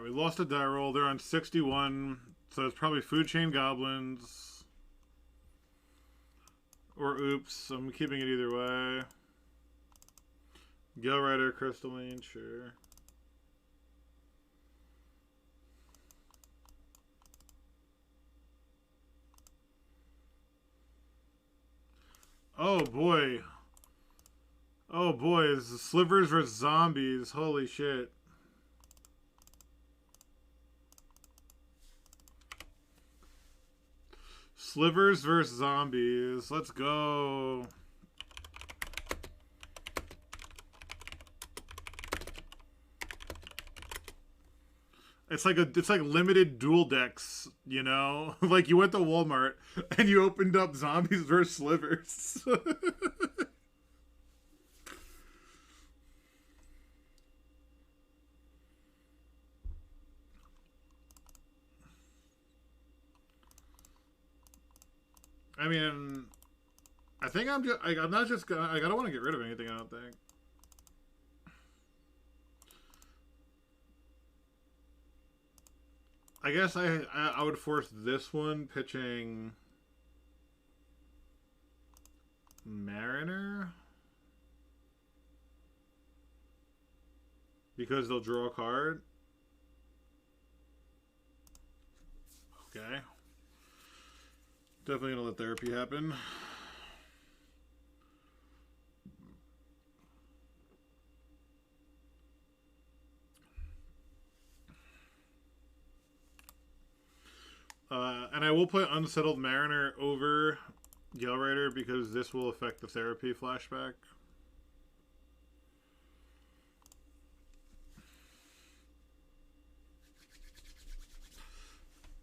Alright, we lost a die roll. They're on 61. So it's probably Food Chain Goblins. Or Oops. I'm keeping it either way. Gale Rider, Crystalline, sure. Oh boy. Oh boy, it's the Slivers versus Zombies. Holy shit. Slivers versus Zombies. Let's go. It's like limited dual decks, you know? Like you went to Walmart and you opened up Zombies versus Slivers. I mean, I think I'm not just gonna, I don't want to get rid of anything, I don't think. I guess I would force this one pitching Mariner because they'll draw a card. Okay. Definitely gonna let therapy happen. And I will put Unsettled Mariner over Gale Rider because this will affect the therapy flashback.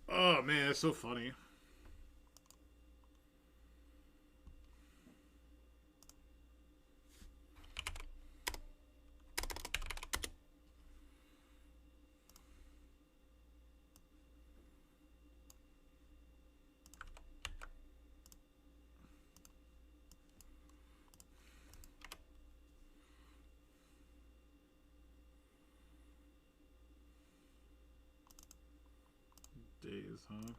Oh man, it's so funny. Days, huh?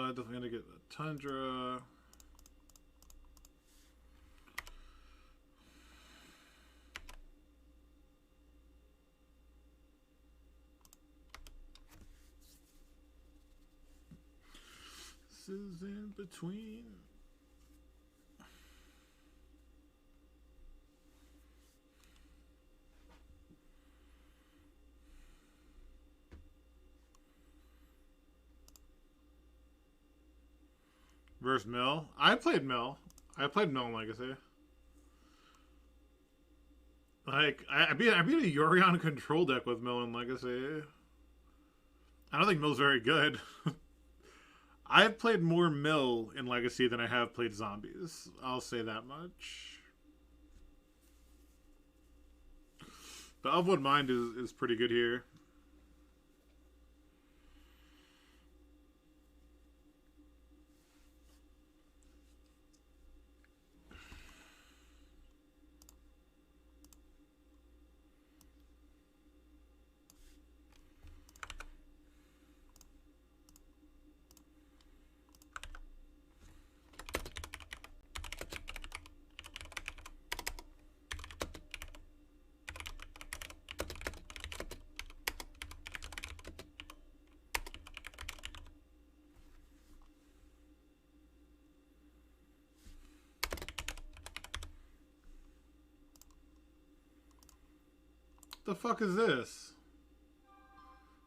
Definitely gonna get the Tundra. This is in between. Versus Mill. I played Mill. I played Mill in Legacy. Like, I beat a Yorion control deck with Mill in Legacy. I don't think Mill's very good. I've played more Mill in Legacy than I have played Zombies. I'll say that much. The Of One Mind is pretty good here. The fuck is this?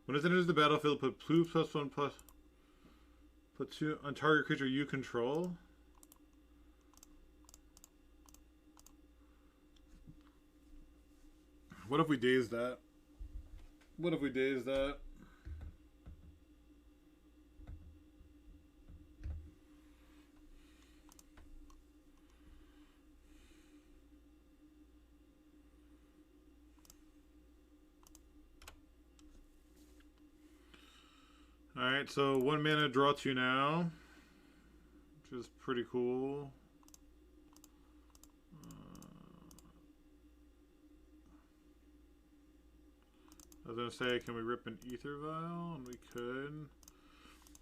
When it enters the battlefield, put +1/+, put 2 on target creature you control. What if we daze that? What if we daze that? Alright, so 1 mana, draw 2 now. Which is pretty cool. was gonna say, can we rip an Ether Vial? And we could.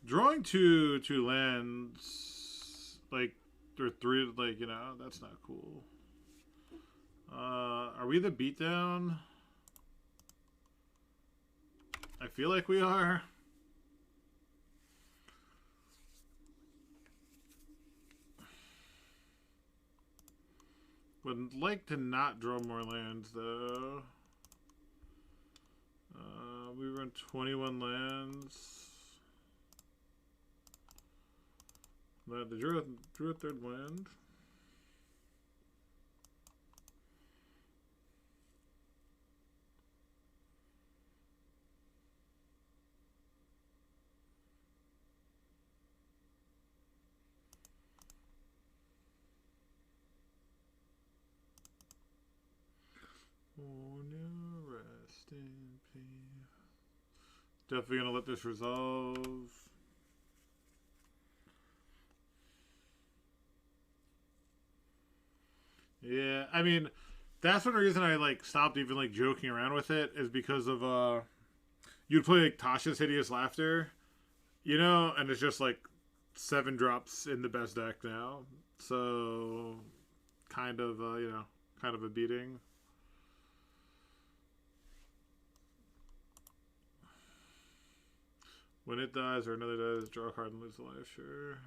Drawing two lands, like, or three, like, you know, that's not cool. Are we the beatdown? I feel like we are. Would like to not draw more lands, though. We run 21 lands. They drew a third land. Oh no, rest in peace. Definitely gonna let this resolve. Yeah, I mean, that's one reason I like stopped even like joking around with it, is because of you'd play like Tasha's Hideous Laughter, you know, and it's just like 7 drops in the best deck now. So kind of you know, kind of a beating. When it dies or another dies, draw a card and lose a life, sure.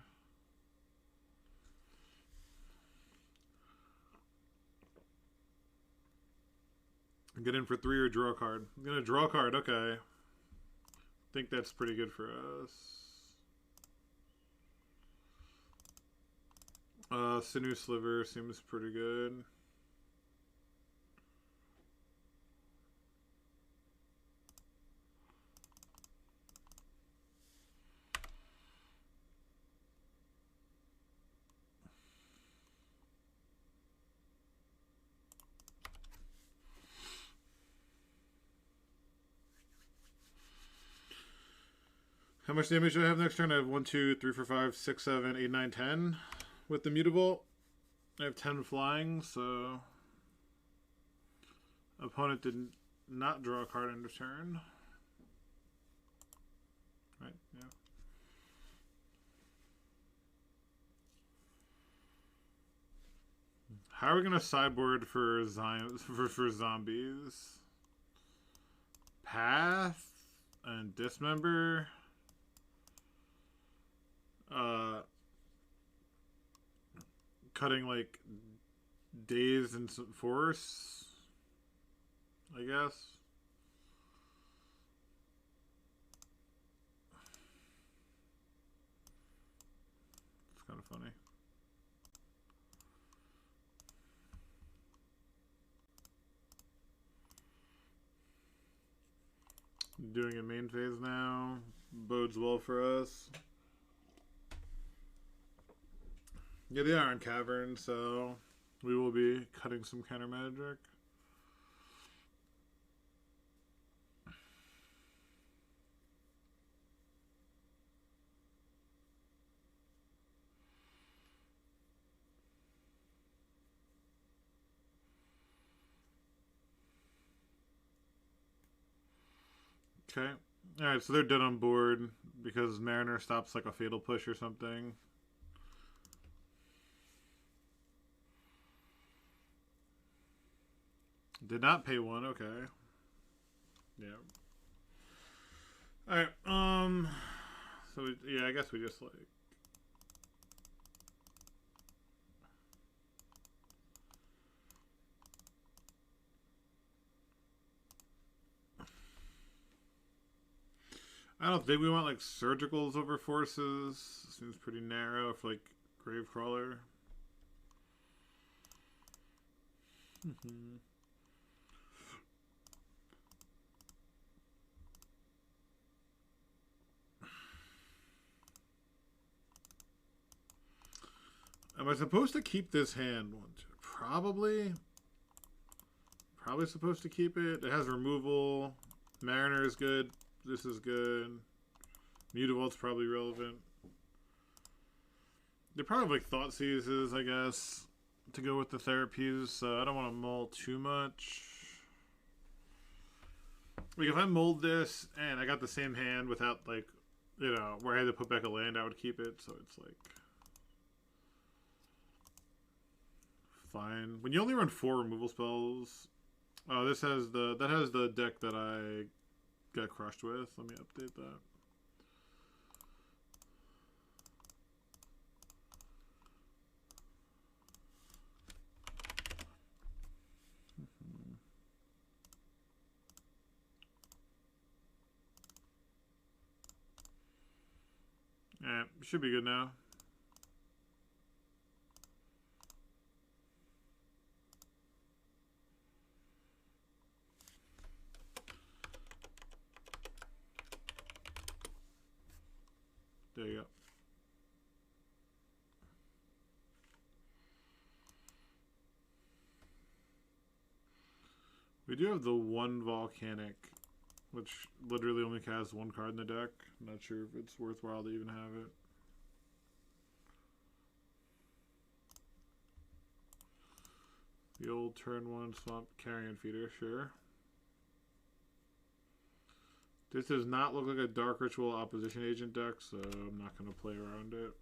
Get in for 3 or draw a card. I'm gonna draw a card, okay. Think that's pretty good for us. Sinew Sliver seems pretty good. How much damage do I have next turn? I have 1, 2, 3, 4, 5, 6, 7, 8, 9, 10 with the Mutable. I have 10 flying, so opponent did not draw a card end of turn. Right, yeah. How are we gonna sideboard for zombies? Path and Dismember. Cutting like Daze and some Force, I guess. It's kind of funny. Doing a main phase now bodes well for us. Yeah, they are in Cavern, so we will be cutting some counter magic. Okay. Alright, so they're dead on board because Mariner stops like a fatal push or something. Did not pay 1, okay. Yeah. Alright, so yeah, I guess we just like I don't think we want like surgicals over forces. Seems pretty narrow for like Gravecrawler. Am I supposed to keep this hand? Probably. Probably supposed to keep it. It has removal. Mariner is good. This is good. Mutavault's probably relevant. They're probably like Thought Seizes, I guess, to go with the therapies, so I don't want to mull too much. Like if I mold this and I got the same hand without like, you know, where I had to put back a land, I would keep it. So it's like fine. When you only run 4 removal spells, oh, this has that has the deck that I got crushed with. Let me update that. Yeah, should be good now. There you go. We do have the one volcanic, which literally only casts 1 card in the deck. I'm not sure if it's worthwhile to even have it. The old turn 1 swamp carrion feeder, sure. This does not look like a Dark Ritual opposition agent deck, so I'm not going to play around it.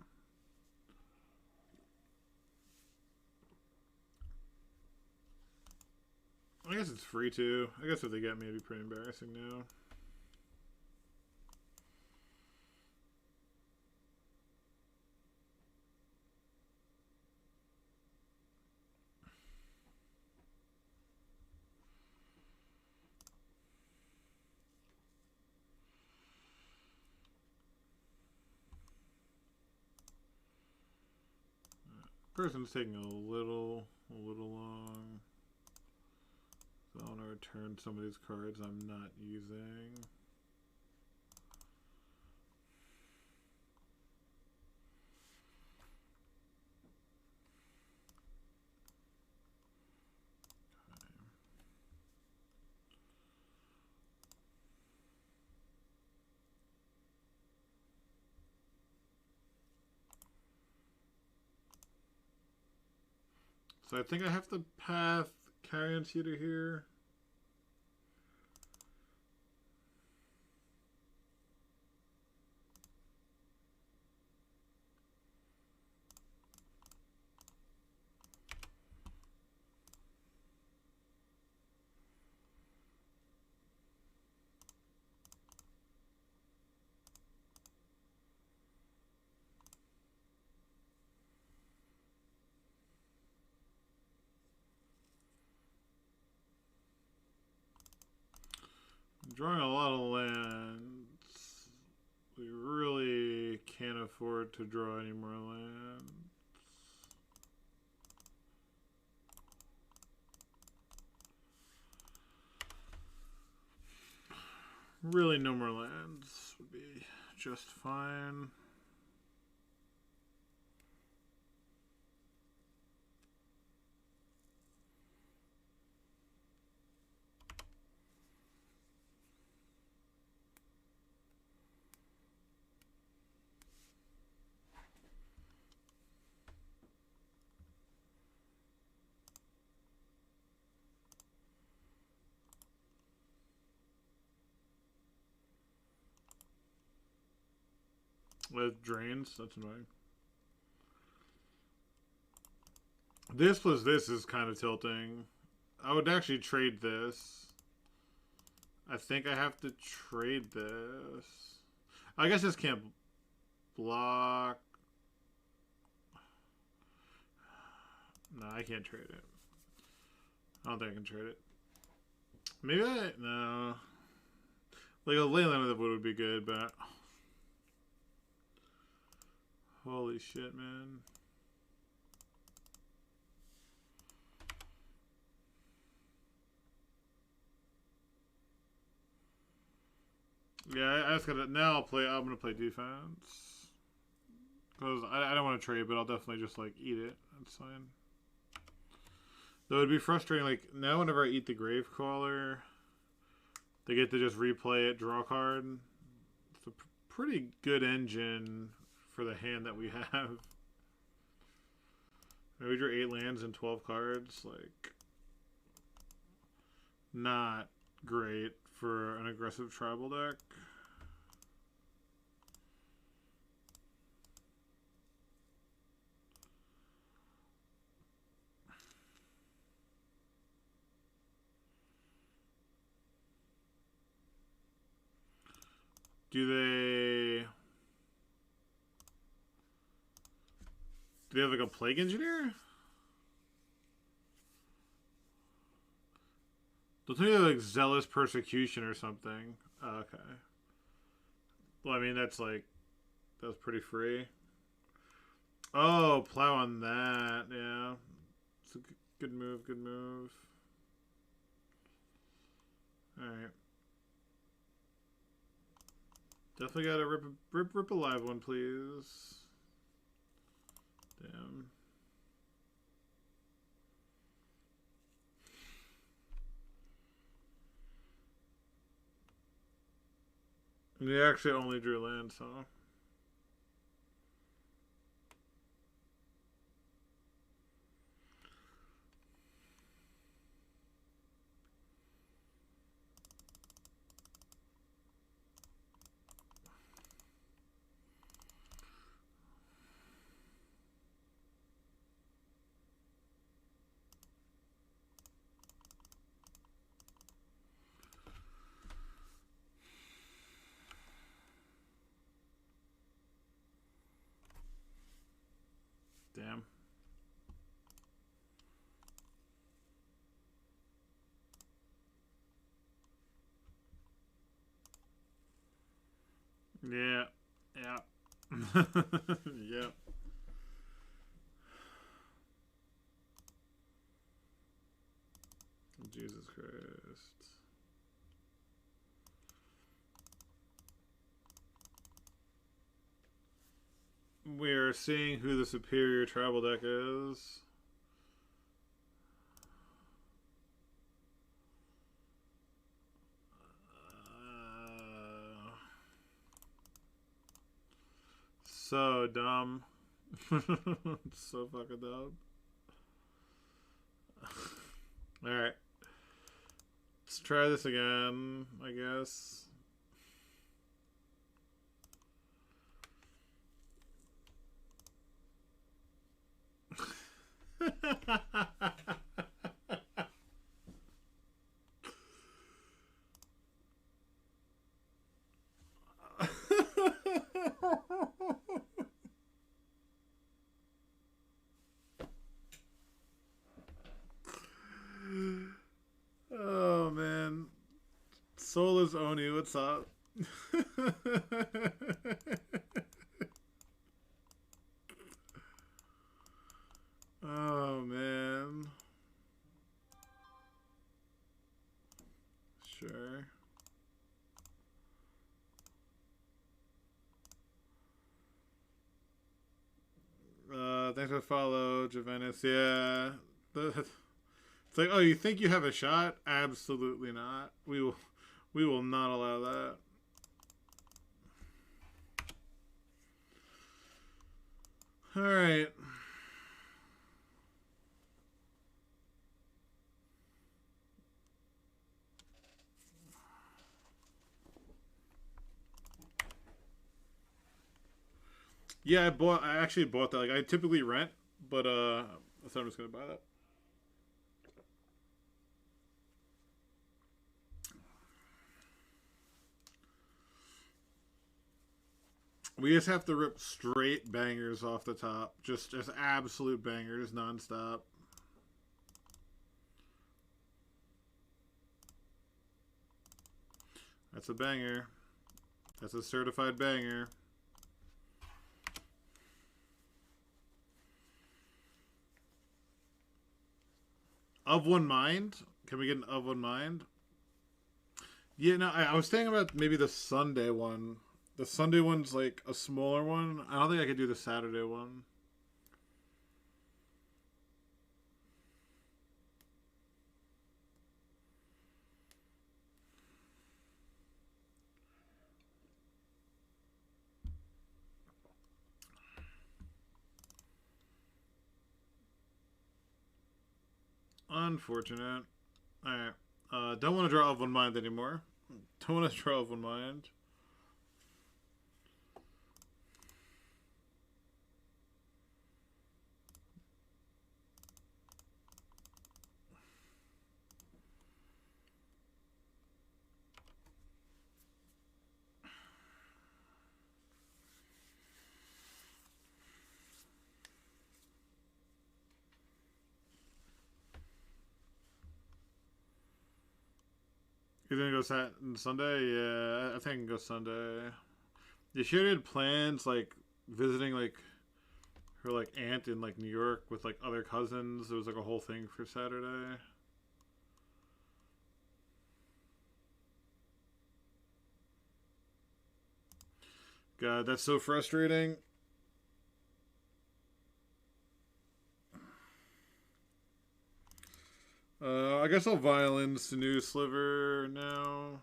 I guess it's free too. I guess if they get me, it'd be pretty embarrassing now. Person's taking a little long. So I want to return some of these cards I'm not using. So I think I have to path Carrion Feeder here. Drawing a lot of lands. We really can't afford to draw any more lands. Really no more lands would be just fine. With drains, that's annoying. This plus this is kind of tilting. I would actually trade this. I think I have to trade this. I guess this can't block. No, I can't trade it. I don't think I can trade it. Maybe no. Like a Leyland of the Wood would be good, but holy shit, man. Yeah, I just gotta now. I'm gonna play defense because I don't want to trade, but I'll definitely just like eat it. That's fine. Though it'd be frustrating. Like now, whenever I eat the Gravecrawler, they get to just replay it, draw a card. It's a pretty good engine for the hand that we have. We drew 8 lands and 12 cards. Like, not great for an aggressive tribal deck. Do they have like a Plague Engineer? Don't think they have like Zealous Persecution or something. Oh, okay. Well, I mean that's pretty free. Oh, plow on that. Yeah, it's a good move. Good move. All right. Definitely gotta rip a live one, please. Damn. They actually only drew land, so. Damn. Yeah. Yeah. Yep. Jesus Christ. We're seeing who the superior tribal deck is. So dumb. So fucking dumb. Alright. Let's try this again, I guess. Oh man. Soulless Oni, what's up? Oh man. Sure. Thanks for the follow, Javenis. Yeah. It's like, oh, you think you have a shot? Absolutely not. We will not allow that. All right. Yeah, I actually bought that. Like, I typically rent, but so I'm just gonna buy that. We just have to rip straight bangers off the top. Just absolute bangers nonstop. That's a banger. That's a certified banger. Of One Mind? Can we get an Of One Mind? Yeah, no, I was thinking about maybe the Sunday one. The Sunday one's like a smaller one. I don't think I could do the Saturday one. Unfortunate. Alright. Don't want to draw Of One Mind anymore. Don't want to draw off one mind. You think go Sunday? Yeah, I think I can go Sunday. Yeah, she already had plans, like, visiting, like, her, like, aunt in, like, New York with, like, other cousins. It was, like, a whole thing for Saturday. God, that's so frustrating. I guess I'll violence the new sliver now.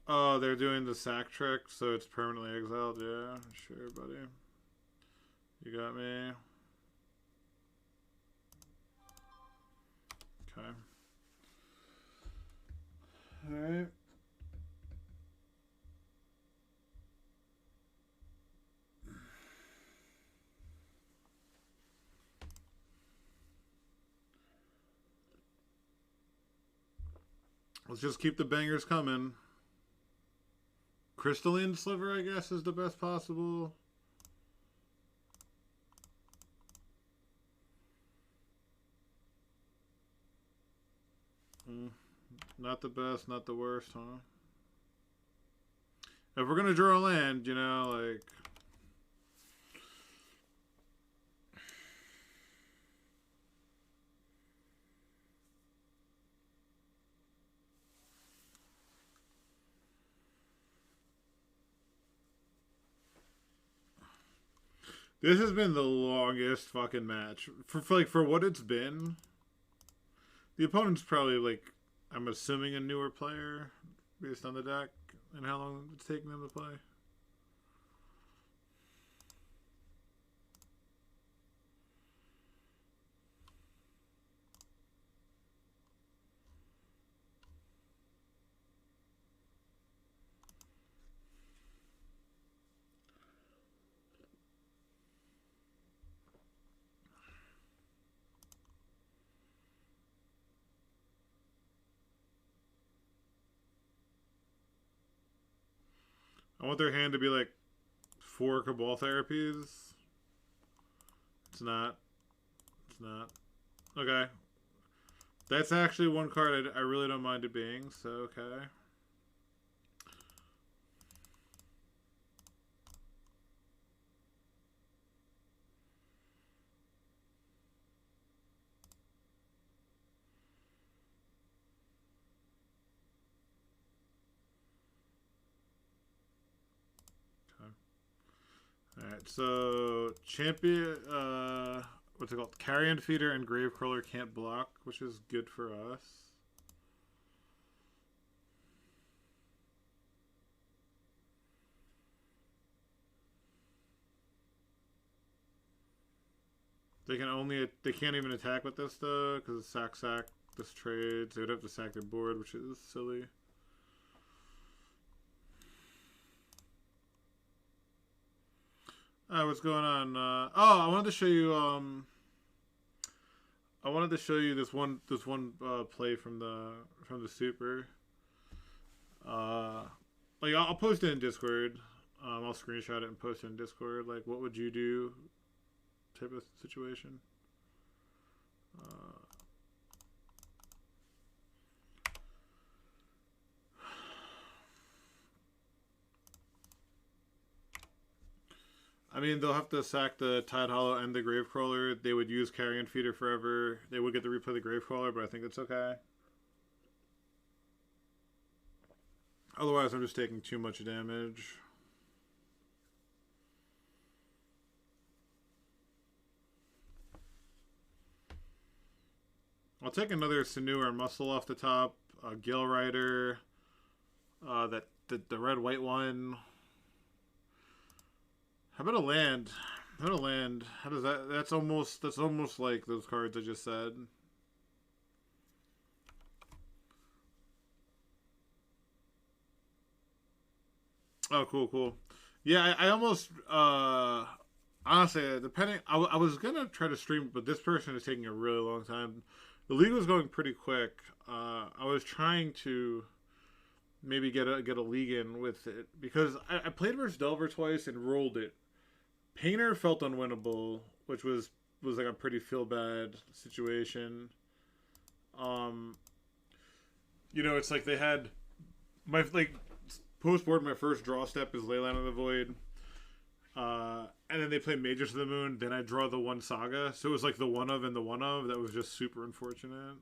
Oh, they're doing the sack trick, so it's permanently exiled. Yeah, sure, buddy. You got me. Okay. Alright. Let's just keep the bangers coming. Crystalline sliver, I guess, is the best possible. Not the best, not the worst, huh? If we're gonna draw a land, you know, like... This has been the longest fucking match. For what it's been. The opponent's probably, like, I'm assuming a newer player based on the deck and how long it's taking them to play. I want their hand to be like 4 Cabal therapies. It's not. It's not. Okay. That's actually one card I really don't mind it being, so okay. Alright, so champion, what's it called? Carrion Feeder and Gravecrawler can't block, which is good for us. They can't even attack with this though, because it's sack, this trades. They would have to sack their board, which is silly. What's going on? Oh, I wanted to show you. I wanted to show you this one play from the super. Like I'll post it in Discord. I'll screenshot it and post it in Discord. Like, what would you do? Type of situation. I mean, they'll have to sack the Tide Hollow and the Gravecrawler. They would use Carrion Feeder forever. They would get to replay the Gravecrawler, but I think it's okay. Otherwise, I'm just taking too much damage. I'll take another Sinew or Muscle off the top. Gale Rider. The red-white one. How about a land? How about a land? How does that? That's almost like those cards I just said. Oh, cool, cool. Yeah, I almost honestly, depending, I was gonna try to stream, but this person is taking a really long time. The league was going pretty quick. I was trying to maybe get a league in with it because I played versus Delver twice and rolled it. Painter felt unwinnable, which was like a pretty feel bad situation. Um, it's like they had my like post board. My first draw step is Leyline of the Void. And then they play Mages of the Moon. Then I draw the one Saga. So it was like the one of and the one of. That was just super unfortunate.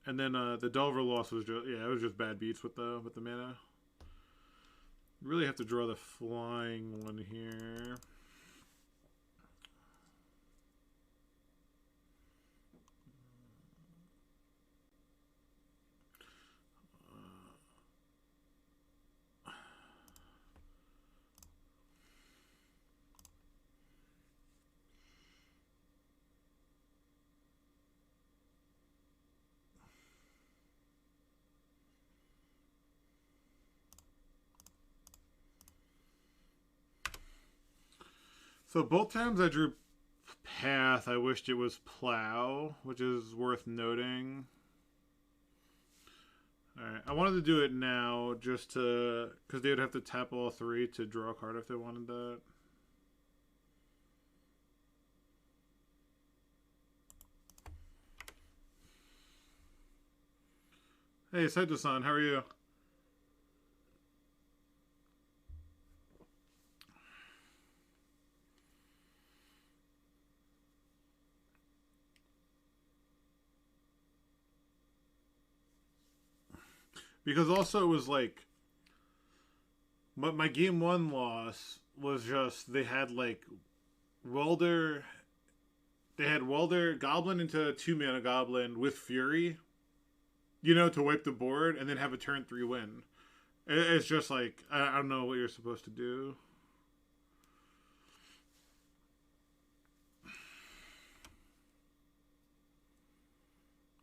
And then the Delver loss was just it was just bad beats with the mana. Really have to draw the flying one here. So both times I drew Path, I wished it was Plow, which is worth noting. Alright, I wanted to do it now just to... because they would have to tap all three to draw a card if they wanted that. Hey, Saito-san, how are you? Because also it was like... my game one loss was just... they had like... Welder... They had Welder Goblin into 2-mana Goblin with Fury, to wipe the board and then have a turn 3 win. It's just like, I don't know what you're supposed to do.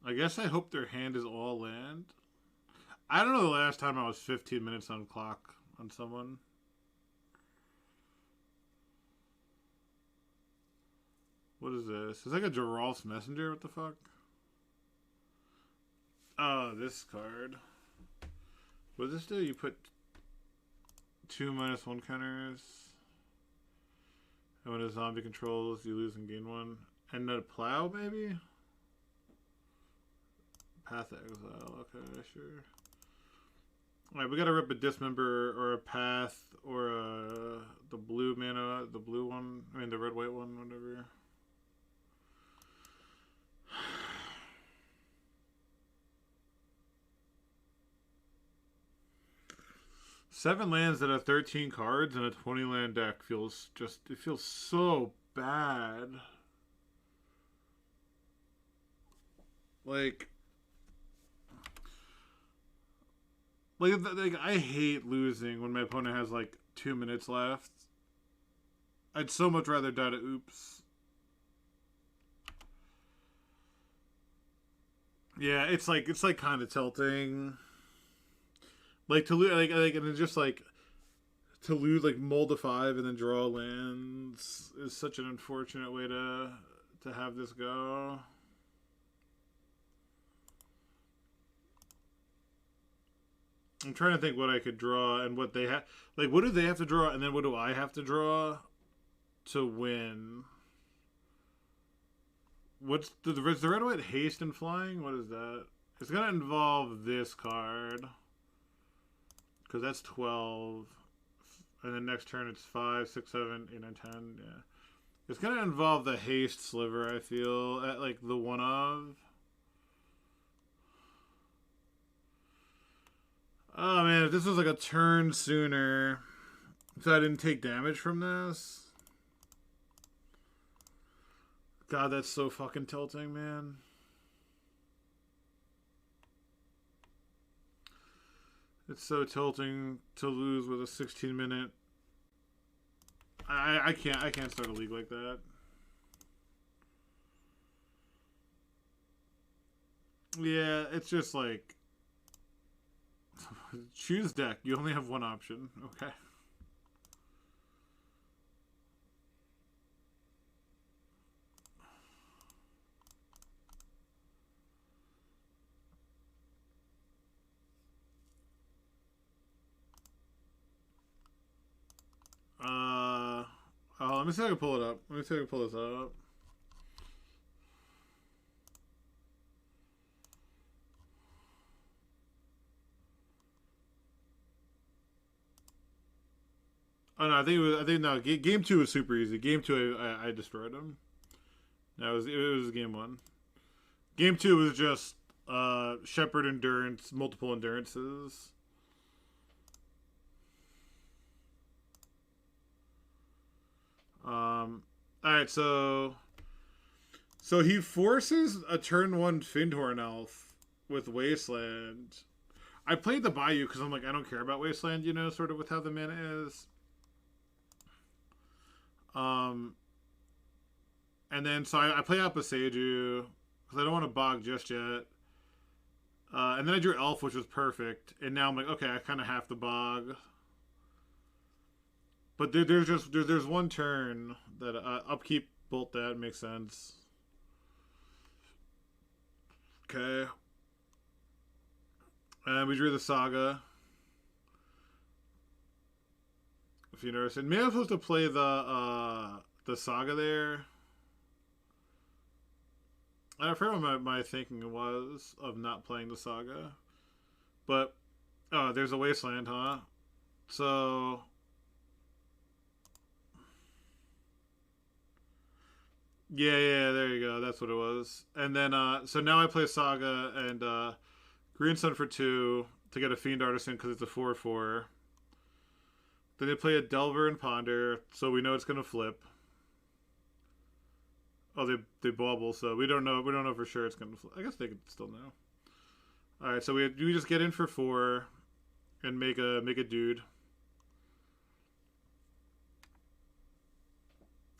I guess I hope their hand is all land. I don't know the last time I was 15 minutes on clock on someone. What is this? It's like a Geralf's Messenger. What the fuck? Oh, this card. What does this do? You put 2/-1 counters. And when a zombie controls, you lose and gain 1. And a Plow, maybe? Path Exile. Okay, sure. Alright, we gotta rip a Dismember or a Path or the blue mana, the blue one. I mean, the red-white one, whatever. Seven lands that have 13 cards and a 20 land deck it feels so bad. Like I hate losing when my opponent has like 2 minutes left. I'd so much rather die to oops. Yeah, it's like kind of tilting. Like to lose, and it's just like to lose, like mold a 5 and then draw lands is such an unfortunate way to have this go. I'm trying to think what I could draw and what they have. Like, what do they have to draw, and then what do I have to draw to win? What's the red white haste and flying? What is that? It's gonna involve this card because that's 12, and then next turn it's 5, 6, 7, 8, 9, 10. Yeah, it's gonna involve the haste sliver. I feel at like the one of. Oh man, if this was like a turn sooner, so I didn't take damage from this. God, that's so fucking tilting, man. It's so tilting to lose with a 16-minute. I can't start a league like that. Yeah, it's just like Choose deck. You only have one option. Okay. Oh, let me see if I can pull it up. Let me see if I can pull this up. Oh no, I think no. Game 2 was super easy. Game 2, I destroyed him. It was game 1. Game 2 was just Shepherd endurance, multiple endurances. Alright, so he forces a turn 1 Findhorn Elf with Wasteland. I played the Bayou because I'm like, I don't care about Wasteland, you know, sort of with how the mana is. And then so I play out Boseiju because I don't want to bog just yet. And then I drew Elf, which was perfect. And now I'm like, okay, I kind of have to bog. But there's one turn that upkeep bolt that makes sense. Okay. And we drew the Saga. If you notice, and maybe I'm supposed to play the Saga there. I forgot what my thinking was of not playing the Saga. But, oh, there's a Wasteland, huh? So, yeah, there you go. That's what it was. And then, so now I play Saga and Green Sun for 2 to get a Fiend Artisan because it's a 4/4. Then they play a Delver and Ponder, so we know it's going to flip. Oh, they bobble, so we don't know. We don't know for sure it's going to flip. I guess they could still know. All right, so we just get in for 4 and make a dude.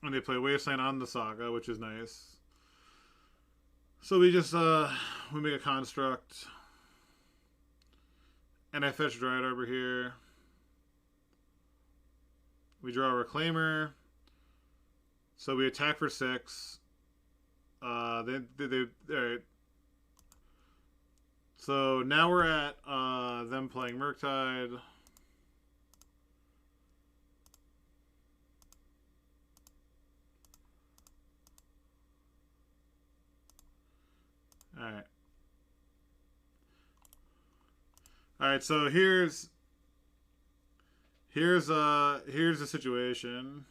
And they play Wasteland on the Saga, which is nice. So we just we make a construct. And I fetch Dryad Arbor here. We draw a Reclaimer. So we attack for 6. Alright. So now we're at them playing Murktide. Alright. Alright, so here's the situation.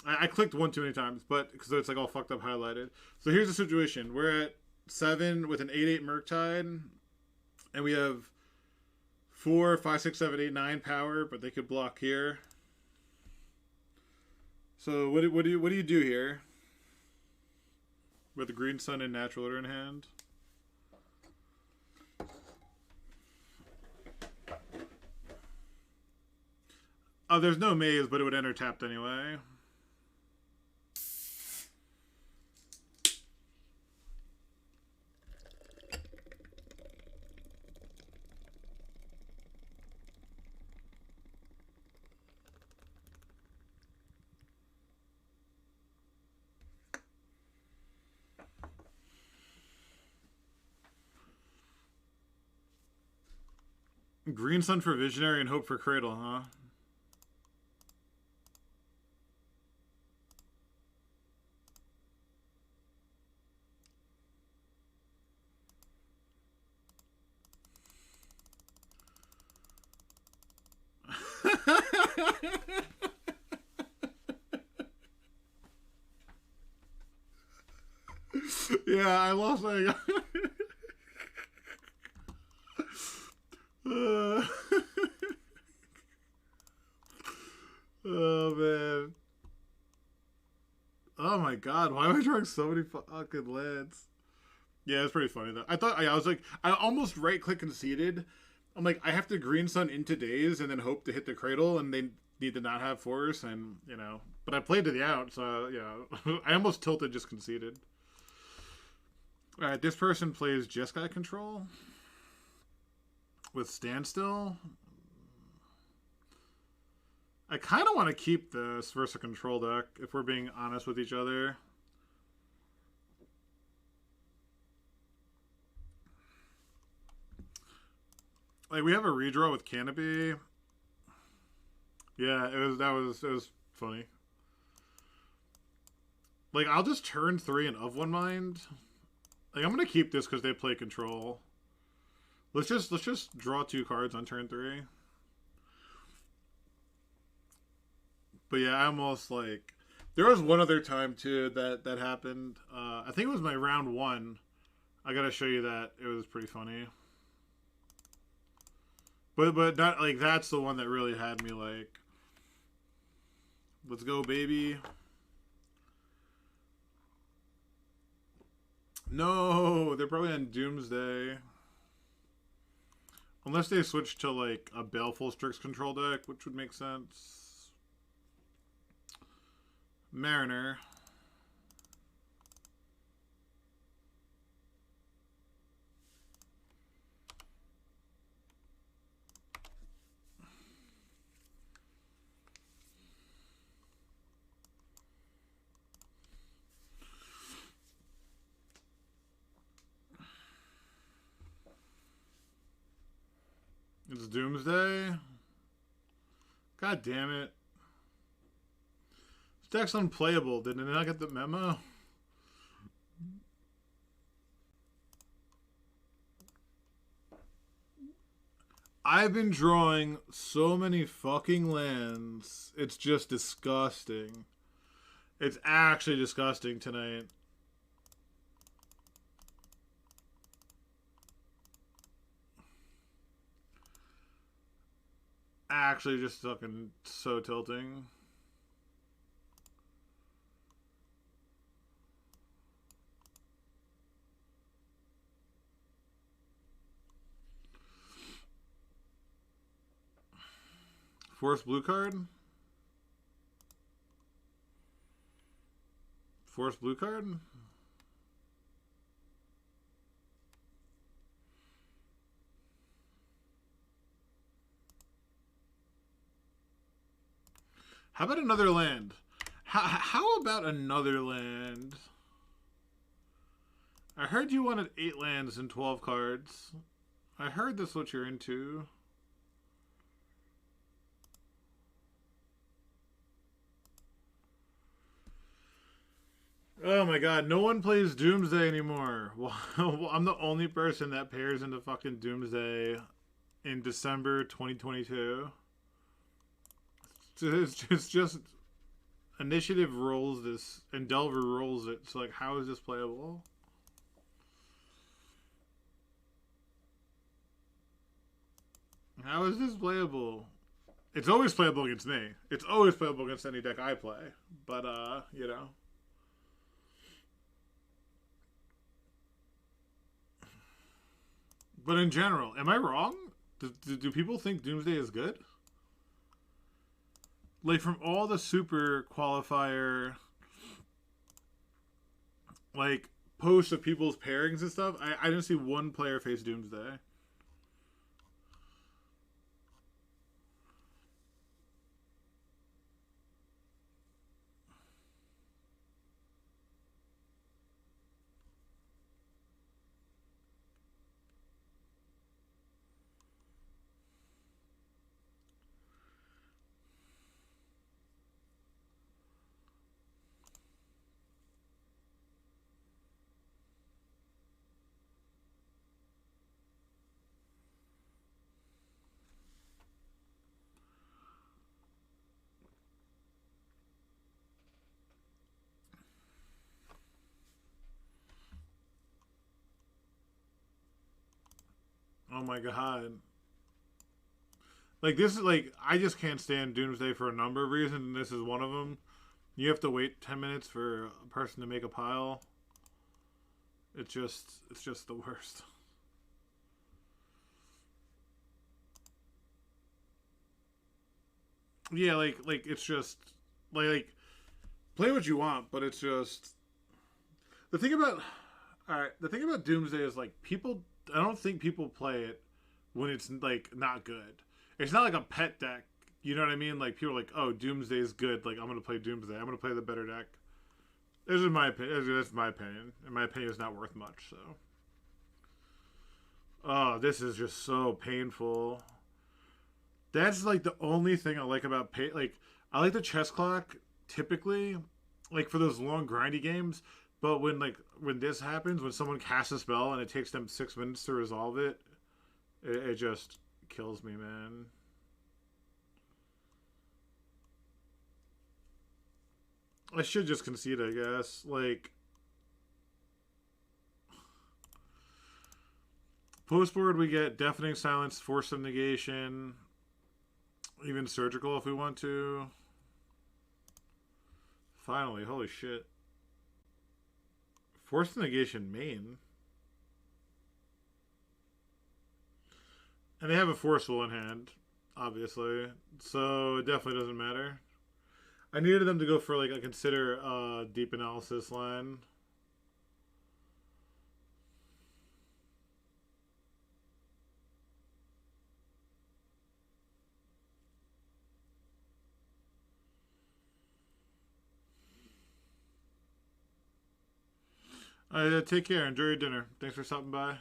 I clicked one too many times, but because it's like all fucked up highlighted. So here's the situation. We're at 7 with an 8/8 Murktide, and we have 4, 5, 6, 7, 8, 9 power, but they could block here. So what do you do here with the Green Sun and Natural Order in hand? Oh, there's no maze, but it would enter tapped anyway. Green Sun for Visionary and Hope for Cradle, huh? Yeah, I lost my... Oh, man. Oh, my God. Why am I drawing so many fucking lands? Yeah, it's pretty funny, though. I was like, I almost right-click conceded. I'm like, I have to Green Sun into Daze and then hope to hit the Cradle, and they need to not have Force, and, you know. But I played to the out, so, yeah. I almost tilted, just conceded. Alright, this person plays Jeskai Control. with Standstill. I kind of want to keep this versus a control deck, if we're being honest with each other. Like, we have a redraw with Canopy. Yeah, it was funny. Like, I'll just turn 3 and of one mind. Like, I'm gonna keep this because they play control. Let's just draw 2 cards on turn 3. But yeah, I almost like... There was one other time, too, that happened. I think it was my round 1. I gotta show you that. It was pretty funny. But not, like, that's the one that really had me, like... Let's go, baby. No, they're probably on Doomsday. Unless they switch to, like, a Baleful Strix control deck, which would make sense. Mariner. It's Doomsday. God damn it. This deck's unplayable. Did I not get the memo? I've been drawing so many fucking lands. It's just disgusting. It's actually disgusting tonight. Actually just fucking so tilting. Force blue card? Force blue card? How about another land? How about another land? I heard you wanted 8 lands and 12 cards. I heard that's what you're into. Oh my god, no one plays Doomsday anymore. Well, I'm the only person that pairs into fucking Doomsday in December 2022. It's just Initiative rolls this and Delver rolls it. So, like, how is this playable? How is this playable? It's always playable against me. It's always playable against any deck I play. But, you know. But in general, am I wrong? Do people think Doomsday is good? Like, from all the super qualifier, like, posts of people's pairings and stuff, I didn't see one player face Doomsday. Oh my god. Like, this is, like, I just can't stand Doomsday for a number of reasons, and this is one of them. You have to wait 10 minutes for a person to make a pile. It's just the worst. Yeah, like it's just, like, play what you want, but it's just, the thing about Doomsday is, like, people, I don't think people play it when it's like not good. It's not like a pet deck. You know what I mean? Like people are like, oh, Doomsday is good. Like I'm gonna play Doomsday. I'm gonna play the better deck. This is my opinion. That's my opinion. And my opinion is not worth much. So, oh, this is just so painful. That's like the only thing I like about like I like the chess clock typically, like for those long grindy games. But when this happens, when someone casts a spell and it takes them 6 minutes to resolve it, it just kills me, man. I should just concede, I guess. Like, postboard, we get Deafening Silence, Force of Negation, even Surgical if we want to. Finally, holy shit. Force of Negation main. And they have a Forceful in hand, obviously. So it definitely doesn't matter. I needed them to go for like a consider deep analysis line. Take care. Enjoy your dinner. Thanks for stopping by.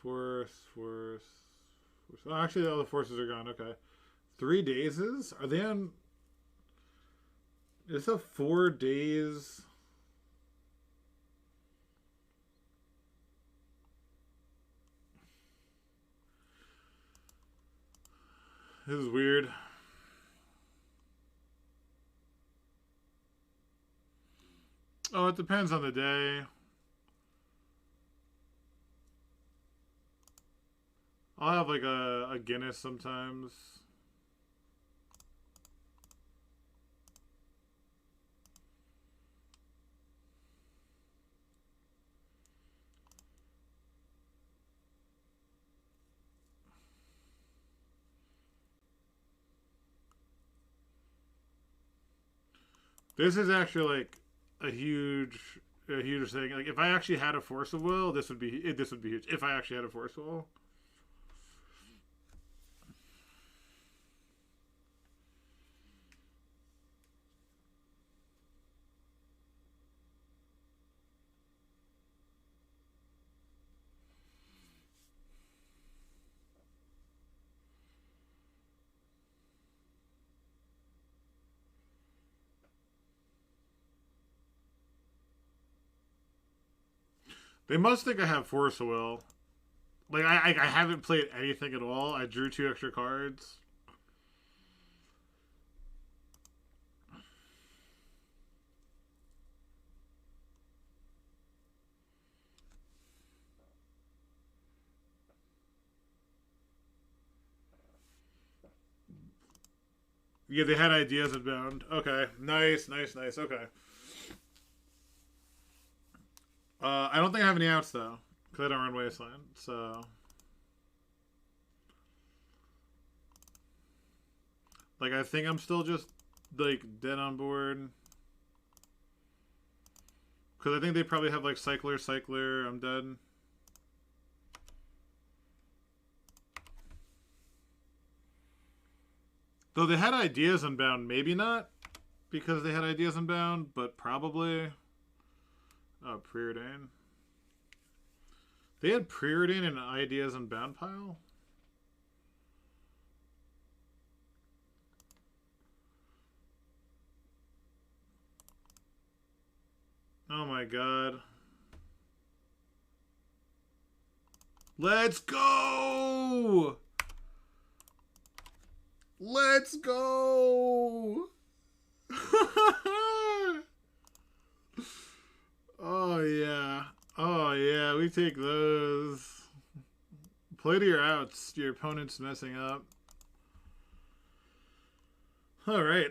Force. Oh, actually, all the forces are gone. Okay. 3 dazes? Are they on... Is it 4 days? This is weird. Oh, it depends on the day. I'll have like a Guinness sometimes. This is actually like a huge thing. Like if I actually had a Force of Will, this would be huge. If I actually had a Force of Will. They must think I have Force of Will. Like I haven't played anything at all. I drew 2 extra cards. Yeah, they had ideas inbound. Okay, nice. Okay. I don't think I have any outs though, because I don't run Wasteland. So, like, I think I'm still just like dead on board, because I think they probably have like Cycler. I'm dead. Though they had ideas unbound, maybe not, because they had ideas unbound, but probably. Oh, Preordain. They had Preordain and ideas unbound pile? Oh my god. Let's go! Let's go! Oh yeah. Oh yeah, we take those. Play to your outs. Your opponent's messing up. Alright.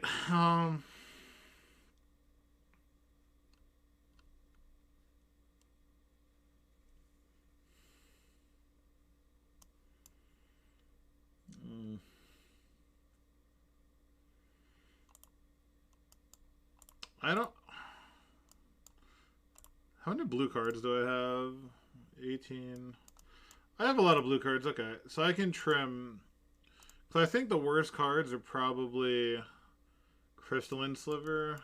I don't... How many blue cards do I have? 18. I have a lot of blue cards. Okay, so I can trim... So I think the worst cards are probably Crystalline Sliver.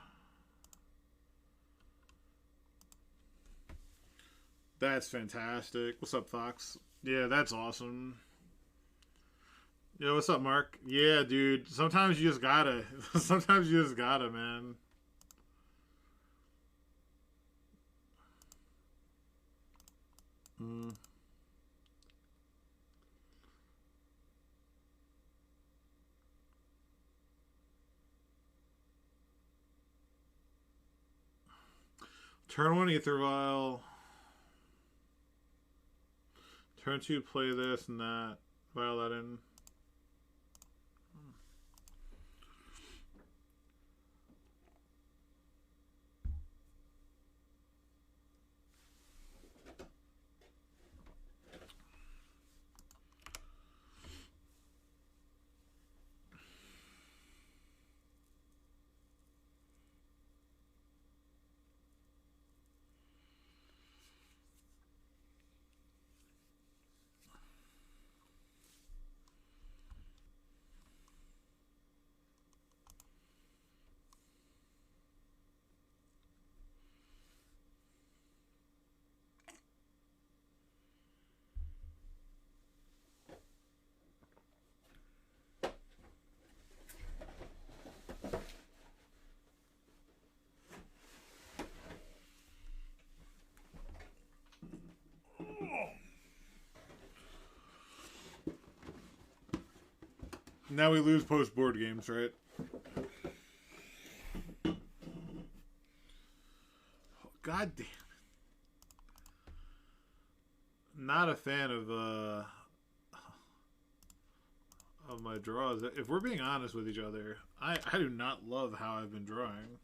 That's fantastic. What's up, Fox? Yeah, that's awesome. Yo, what's up, Mark? Yeah, dude. Sometimes you just gotta. Sometimes you just gotta, man. Mm. Turn 1 Ether Vial. Turn 2 play this and that. Vial that in. Now we lose post board games, right? Oh, God damn it. Not a fan of my draws. If we're being honest with each other, I do not love how I've been drawing.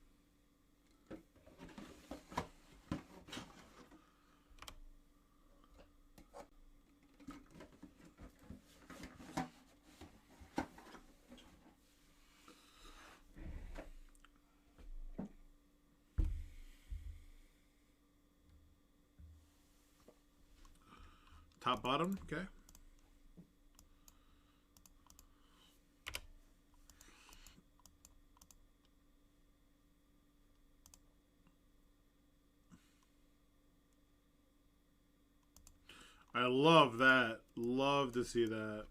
Top, bottom, okay. I love that. Love to see that.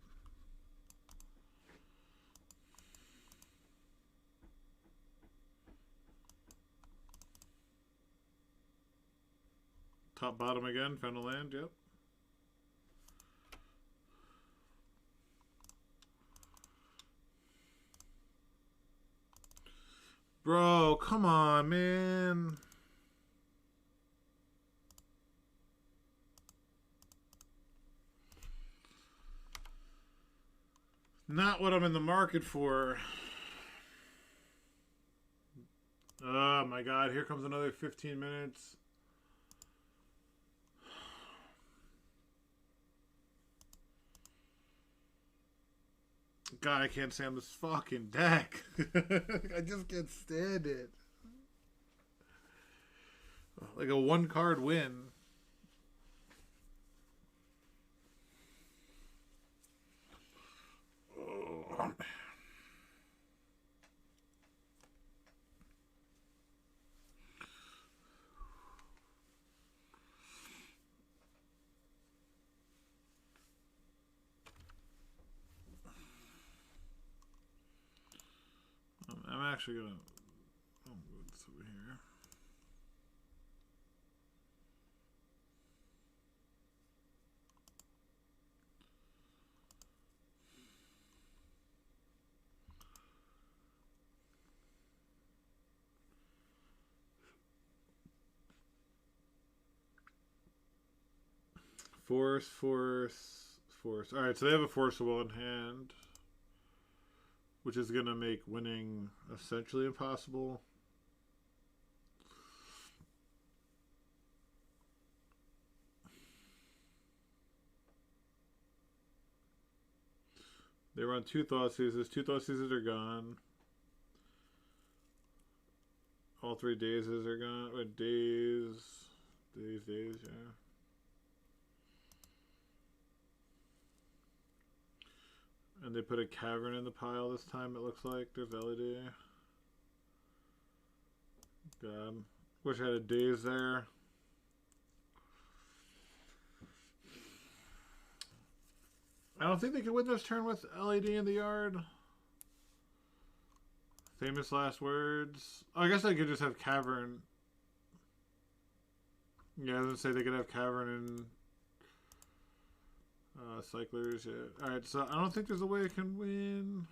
Top, bottom again. Found a land, yep. Bro, come on, man. Not what I'm in the market for. Oh my god, here comes another 15 minutes. God, I can't stand this fucking deck. I just can't stand it. Like a 1-card win. Oh. I'm actually gonna move this over here. Force, force, force. Alright, so they have a forcible in hand, which is going to make winning essentially impossible. They run 2 Thoughtseizes. 2 Thoughtseizes are gone. All three dazes are gone. What days? Days, yeah. And they put a cavern in the pile this time, it looks like. There's LED. God. Wish I had a daze there. I don't think they could win this turn with LED in the yard. Famous last words. Oh, I guess they could just have cavern. Yeah, I was gonna say they could have cavern and cyclers. Yeah. All right, so I don't think there's a way I can win.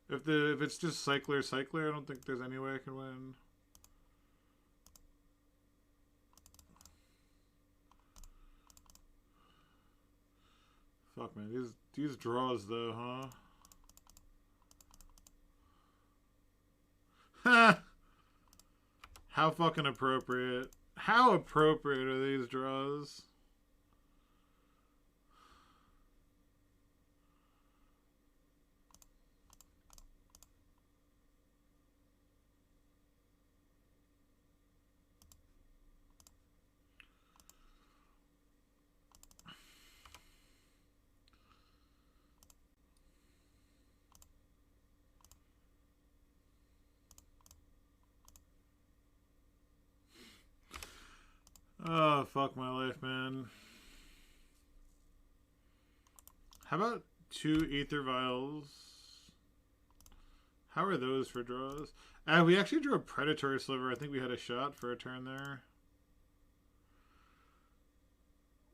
If it's just cycler, I don't think there's any way I can win. Fuck, man, these draws though, huh? Ha! How fucking appropriate. How appropriate are these draws? Oh, fuck my life, man. How about 2 ether vials? How are those for draws? We actually drew a predatory sliver. I think we had a shot for a turn there.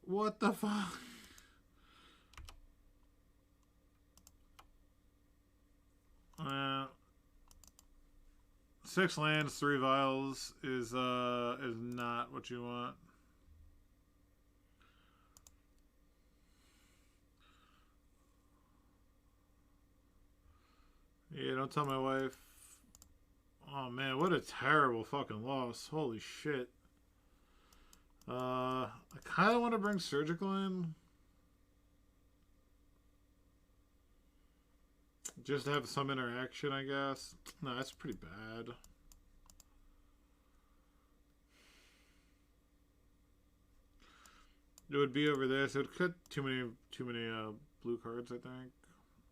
What the fuck? Uh, 6 lands, 3 vials is not what you want. Yeah, don't tell my wife. Oh man, what a terrible fucking loss. Holy shit. I kind of want to bring surgical in. Just to have some interaction, I guess. No, that's pretty bad. It would be over this. It would cut too many blue cards, I think.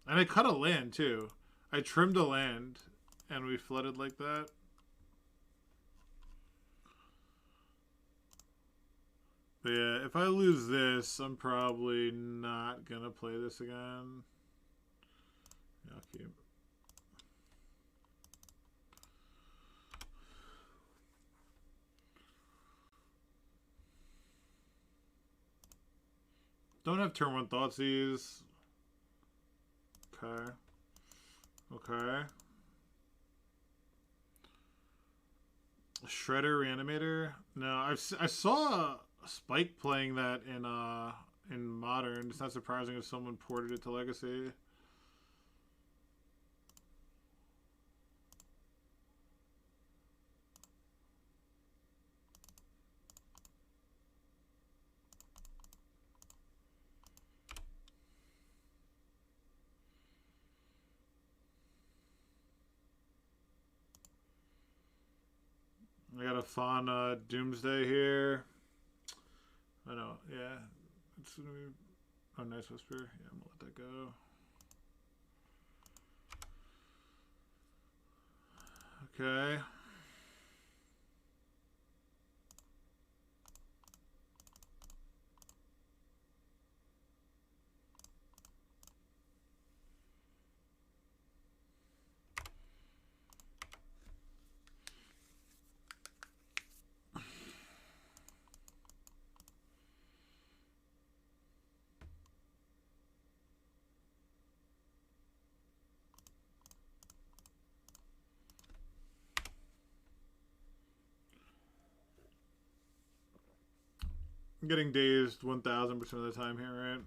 And I cut a land too. I trimmed a land, and we flooded like that. But yeah, if I lose this, I'm probably not gonna play this again. Yeah, I'll keep. Don't have turn 1 Thoughtseize. Okay. Okay. Shredder Reanimator? No, I saw Spike playing that in Modern. It's not surprising if someone ported it to Legacy. I got a fun Doomsday here. I know, yeah. It's gonna be a nice whisper. Yeah, I'm gonna let that go. Okay. I'm getting dazed 1000% of the time here, right?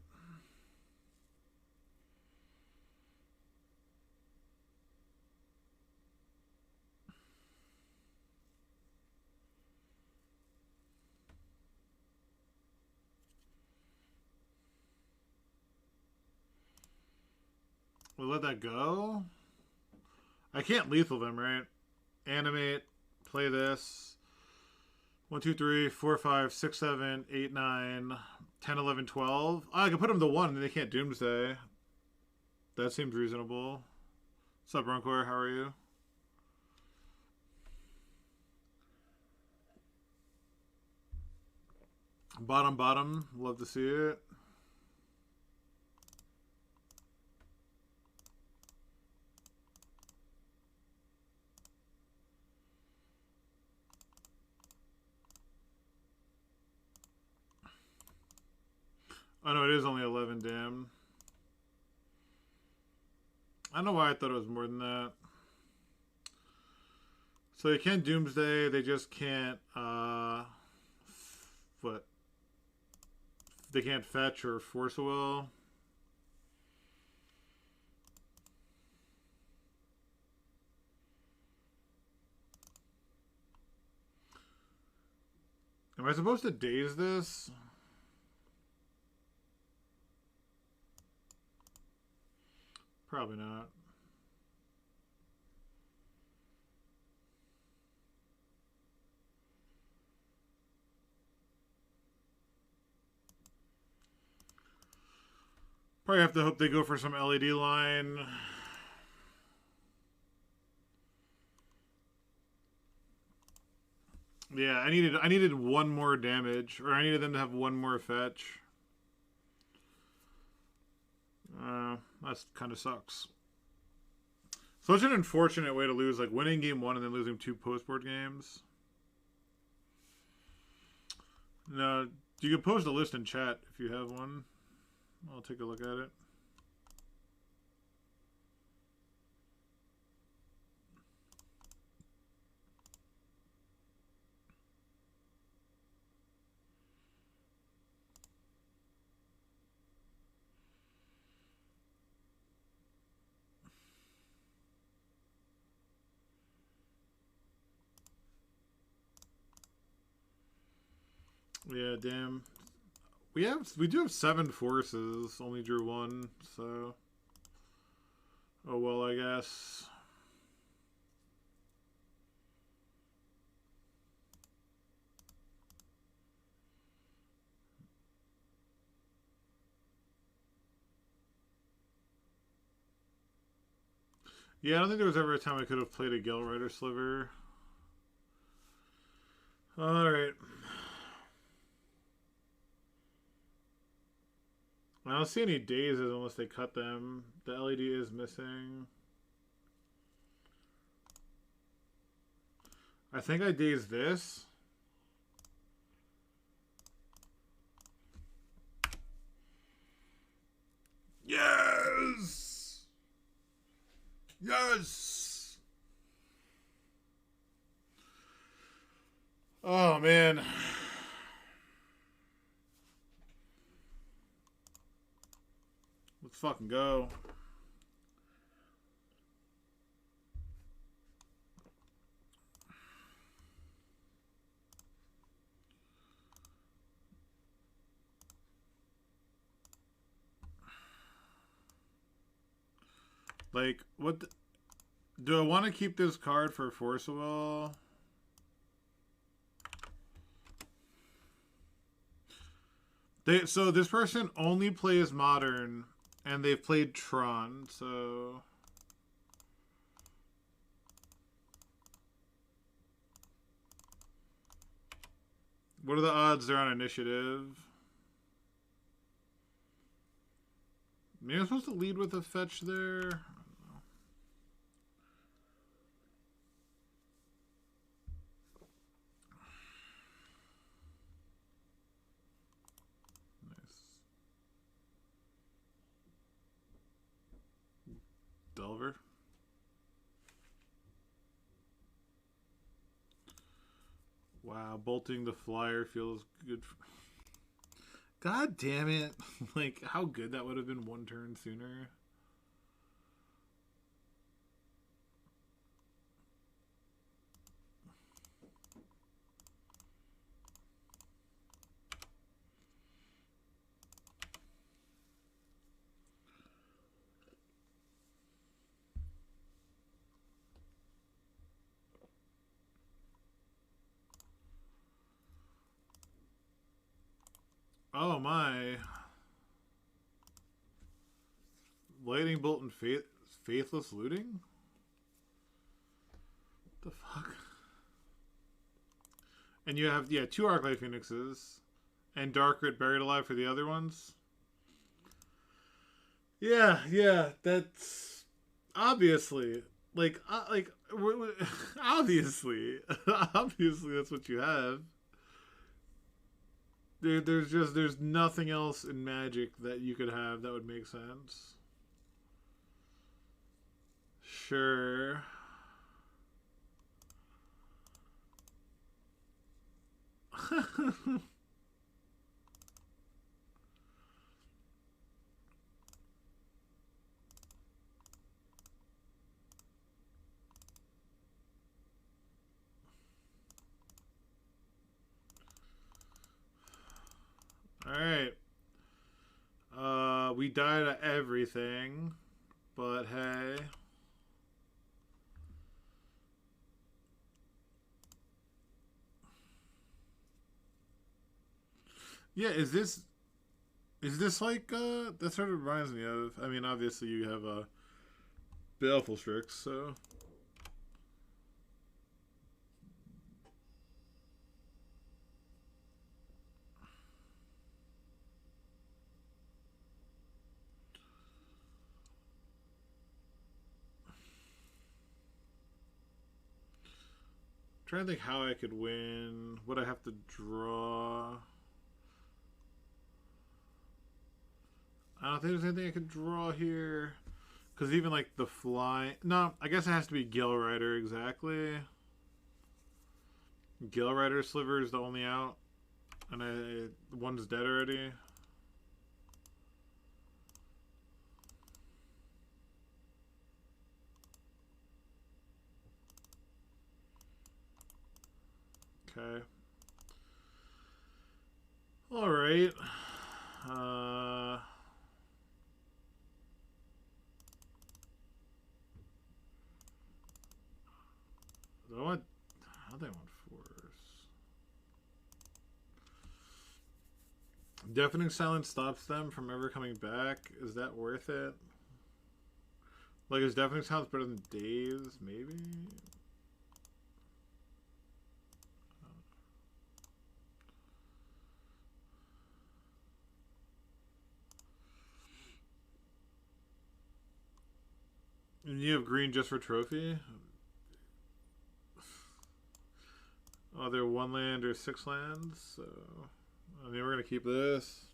We'll let that go. I can't lethal them, right? Animate, play this. 1, 2, 3, 4, 5, 6, 7, 8, 9, 10, 11, 12. Oh, I can put them to 1 and they can't Doomsday. That seems reasonable. What's up, Runcor? How are you? Bottom. Love to see it. Oh no, it is only 11, damn. I don't know why I thought it was more than that. So they can't Doomsday, they just can't, what? They can't fetch or force a will. Am I supposed to daze this? Probably not. Probably have to hope they go for some LED line. Yeah, I needed one more damage, or I needed them to have one more fetch. That kind of sucks. Such an unfortunate way to lose, like winning game 1 and then losing 2 post-board games. No, you can post a list in chat if you have one. I'll take a look at it. Yeah, damn. We do have 7 forces. Only drew 1, so oh well, I guess. Yeah, I don't think there was ever a time I could have played a Gale Rider Sliver. Alright. I don't see any dazes unless they cut them. The LED is missing. I think I dazed this. Yes! Yes! Oh, man. Let's fucking go. Like, what... Do I want to keep this card for Force of Will? So this person only plays Modern, and they've played Tron, so... What are the odds they're on initiative? Maybe I'm supposed to lead with a fetch there? Delver. Wow, bolting the flyer feels good. God damn it. Like, how good that would have been one turn sooner. Oh my. Lightning Bolt and Faithless Looting? What the fuck? And you have, yeah, 2 Arclight Phoenixes. And Dark Rit Buried Alive for the other ones. Yeah, that's... Obviously. Obviously. Obviously that's what you have. There's nothing else in Magic that you could have that would make sense. Sure. Alright. We died at everything. But hey. Yeah, is this like that sort of reminds me of, I mean, obviously you have Baleful Strix, so trying to think how I could win. What I have to draw. I don't think there's anything I could draw here. Because even like the fly... No, I guess it has to be Gale Rider, exactly. Gale Rider Sliver is the only out. And one's dead already. Okay. Alright. I don't think I want Force. Deafening Silence stops them from ever coming back. Is that worth it? Like, is Deafening Silence better than Daze? Maybe? And you have green just for trophy? Oh, they're 1 land or 6 lands, so I mean we're gonna keep this.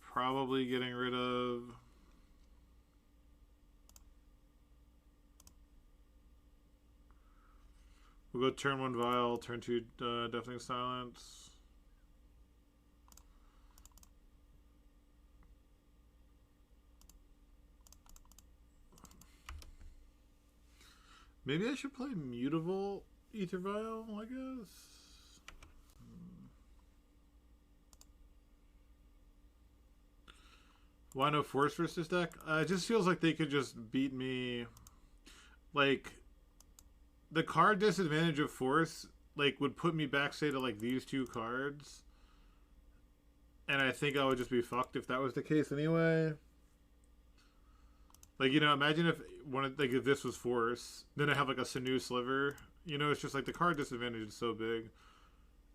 Probably getting rid of we'll go turn 1 Vial, turn 2 Deafening Silence. Maybe I should play Mutable Ether Vial, I guess. Why no Force versus this deck? It just feels like they could just beat me. Like, the card disadvantage of Force, like, would put me back, say, to, like, these 2 cards. And I think I would just be fucked if that was the case anyway. Like, you know, imagine if if this was Force, then I have like a Sanu Sliver. You know, it's just like the card disadvantage is so big,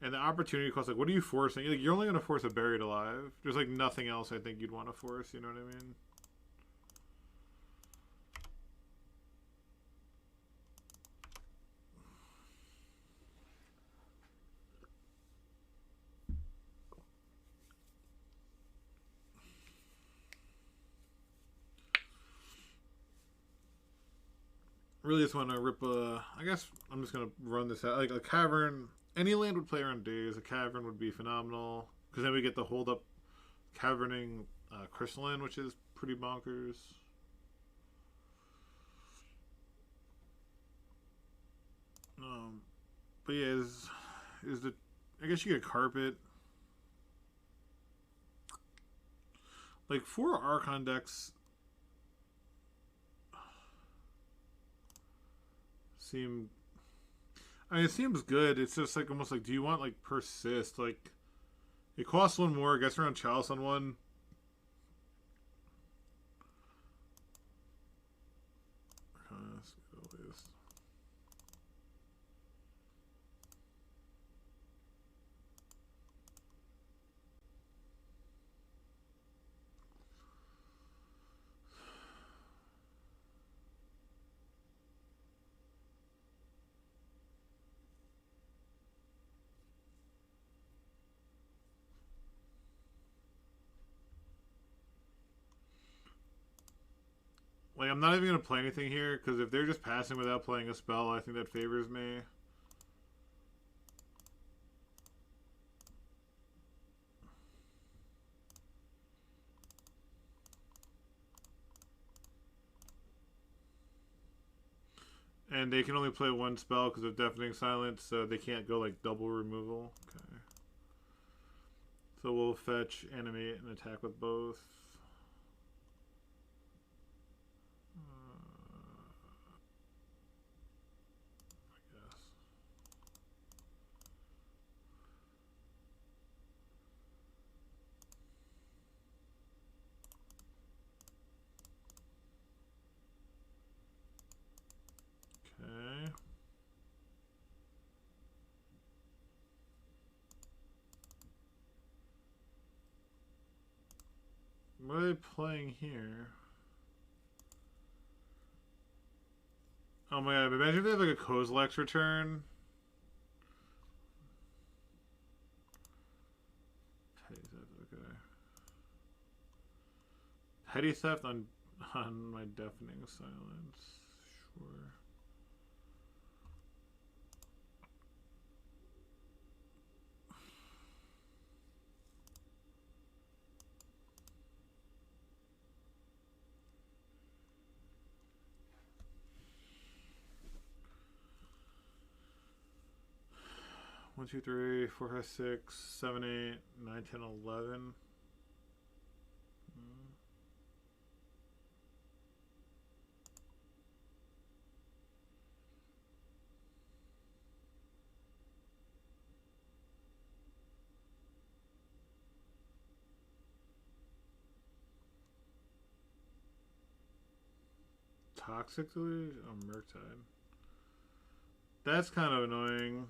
and the opportunity cost. Like, what are you forcing? Like, you're only gonna force a Buried Alive. There's like nothing else I think you'd want to force. You know what I mean? Really just want to rip a... I guess I'm just going to run this out. Like, a Cavern... Any land would play around Daze. A Cavern would be phenomenal. Because then we get the hold up Caverning Crystalline, which is pretty bonkers. But yeah, is the... I guess you get a Carpet. Like, 4 Archon decks... seem. I mean, it seems good. It's just like almost like, do you want like persist? Like, it costs one more. Gets around Chalice on one. Let's go at least. Like, I'm not even going to play anything here, because if they're just passing without playing a spell, I think that favors me. And they can only play one spell because of Deafening Silence, so they can't go, like, double removal. Okay. So we'll fetch, animate, and attack with both. Okay. What are they playing here? Oh my god, imagine if they have like a Kozilek's return. Petty theft, okay. Petty theft on my Deafening Silence. Sure. One, two, three, 4, 5, 6, 7, 8, 9, 10, 11. Toxic Deluge? Oh, Murktide. That's kind of annoying.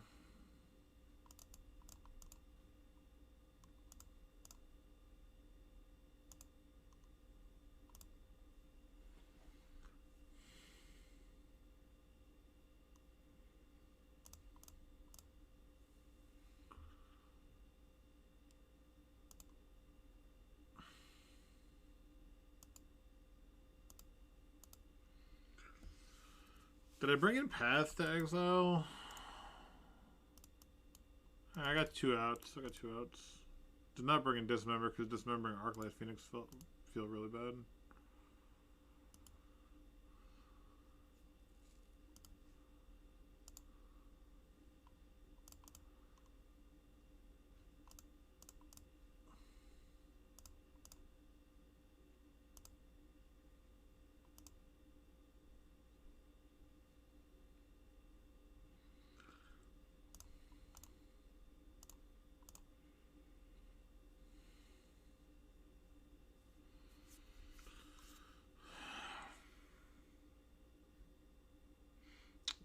Did I bring in Path to Exile? I got 2 outs. Did not bring in Dismember because Dismembering Arclight Phoenix feel really bad.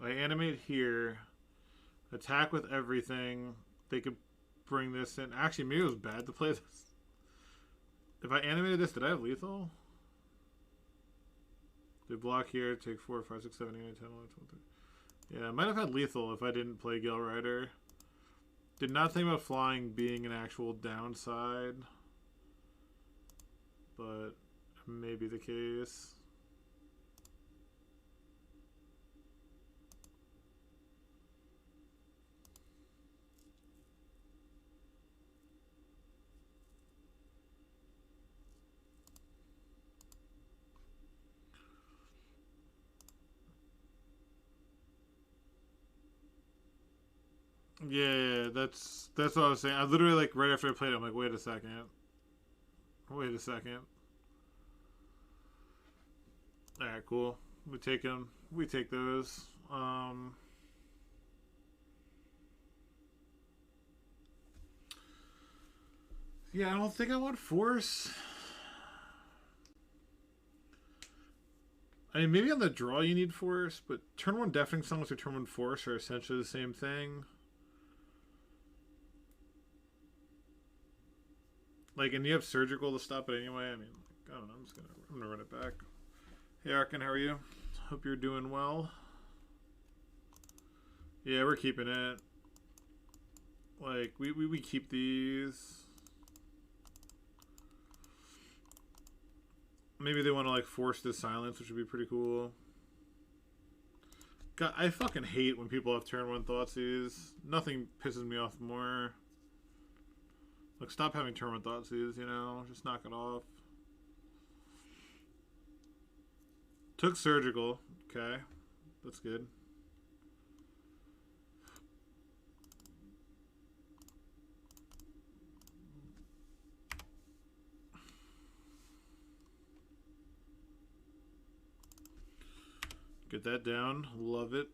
I animate here, attack with everything. They could bring this in. Actually, maybe it was bad to play this. If I animated this, did I have lethal? They block here, take 4, 5, 6, 7, 8, 9, 10, 11, 12, 13. Yeah, I might have had lethal if I didn't play Gale Rider. Did not think about flying being an actual downside, but maybe the case. Yeah, that's what I was saying. I literally, like, right after I played it, I'm like, wait a second. Alright, cool. We take them. We take those. Yeah, I don't think I want force. I mean, maybe on the draw you need force, but turn 1 deafening songs or turn 1 force are essentially the same thing. Like, and you have surgical to stop it anyway. I mean, I don't know. I'm gonna run it back. Hey, Arkin, how are you? Hope you're doing well. Yeah, we're keeping it. Like, we keep these. Maybe they want to, like, force this silence, which would be pretty cool. God, I fucking hate when people have turn 1 Thoughtseize. Nothing pisses me off more. Like, stop having turn 1 Thoughtseize, you know? Just knock it off. Took surgical. Okay. That's good. Get that down. Love it.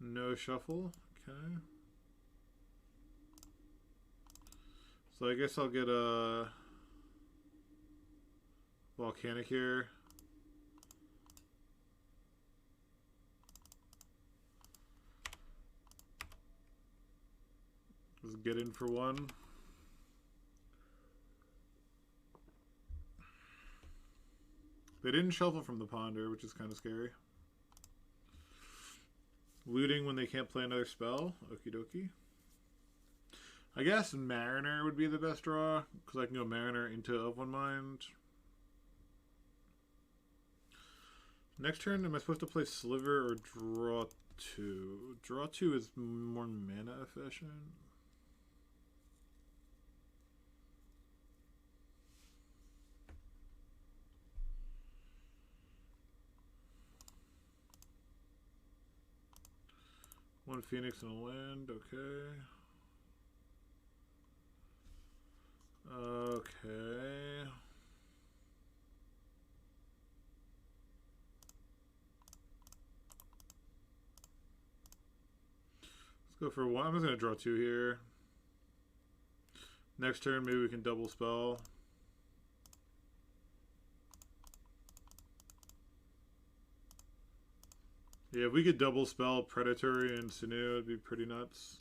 No shuffle. Okay. So I guess I'll get a volcanic here. Let's get in for 1. They didn't shuffle from the ponder, which is kind of scary. Looting when they can't play another spell. Okie dokie. I guess Mariner would be the best draw, because I can go Mariner into Of One Mind. Next turn, am I supposed to play Sliver or draw 2? Draw 2 is more mana efficient. One Phoenix and a land, okay. Okay. Let's go for 1. I'm just going to draw 2 here. Next turn, maybe we can double spell. Yeah, if we could double spell Predatory and Sinu, it'd be pretty nuts.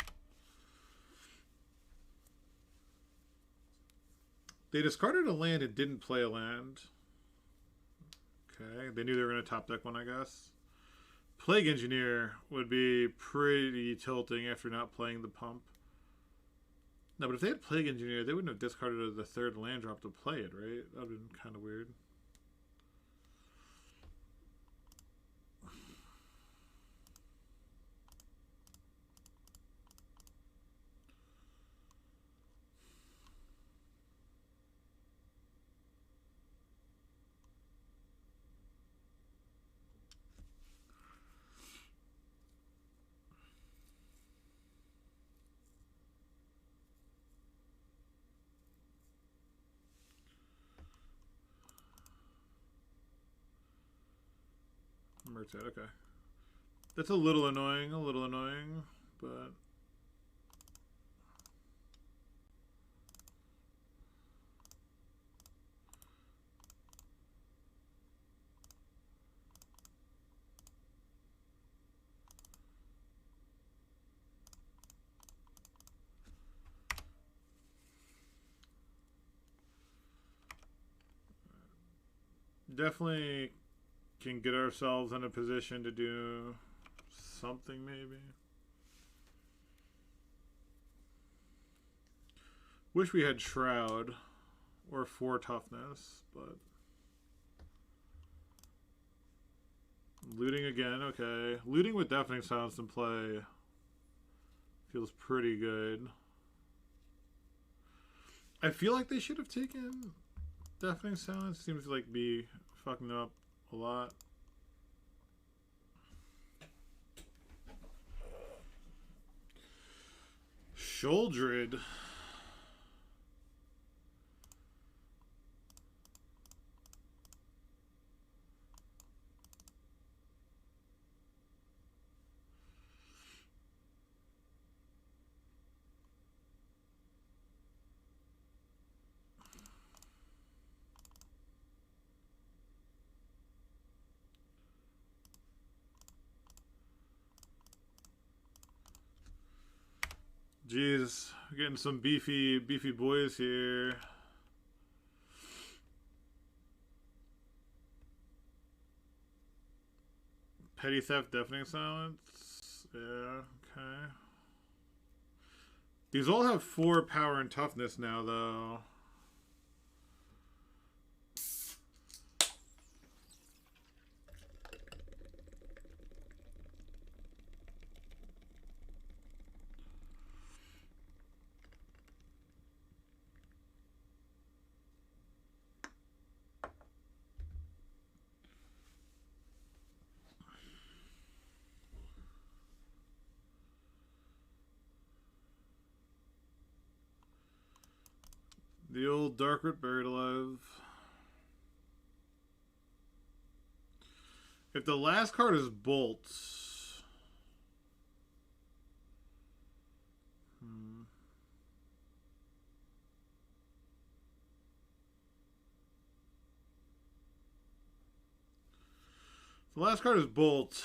They discarded a land and didn't play a land. Okay, they knew they were going to top deck one, I guess. Plague Engineer would be pretty tilting after not playing the pump. No, but if they had Plague Engineer, they wouldn't have discarded the 3rd land drop to play it, right? That would have been kind of weird. Mertad, okay. That's a little annoying, but... Definitely can get ourselves in a position to do something, maybe. Wish we had Shroud. or 4 toughness, but looting again. Okay, looting with deafening silence in play feels pretty good. I feel like they should have taken deafening silence. Seems to like be fucking up a lot. Sholdred. Jeez, we're getting some beefy boys here. Petty theft, deafening silence. Yeah, okay. These all have 4 power and toughness now, though. The old Darkroot buried alive. If the last card is bolts. If the last card is bolt,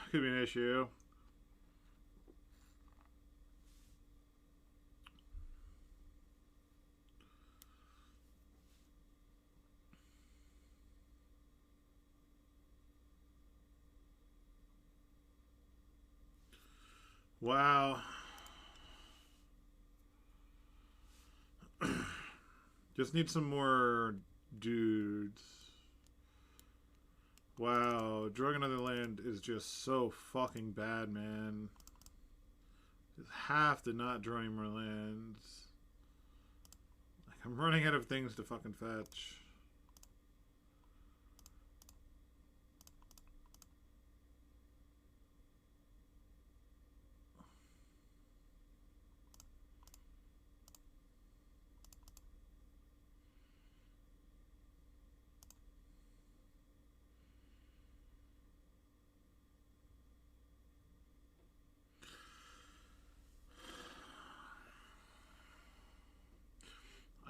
could be an issue. Wow. Just need some more dudes. Wow, drawing another land is just so fucking bad, man. Just have to not draw any more lands. Like, I'm running out of things to fucking fetch.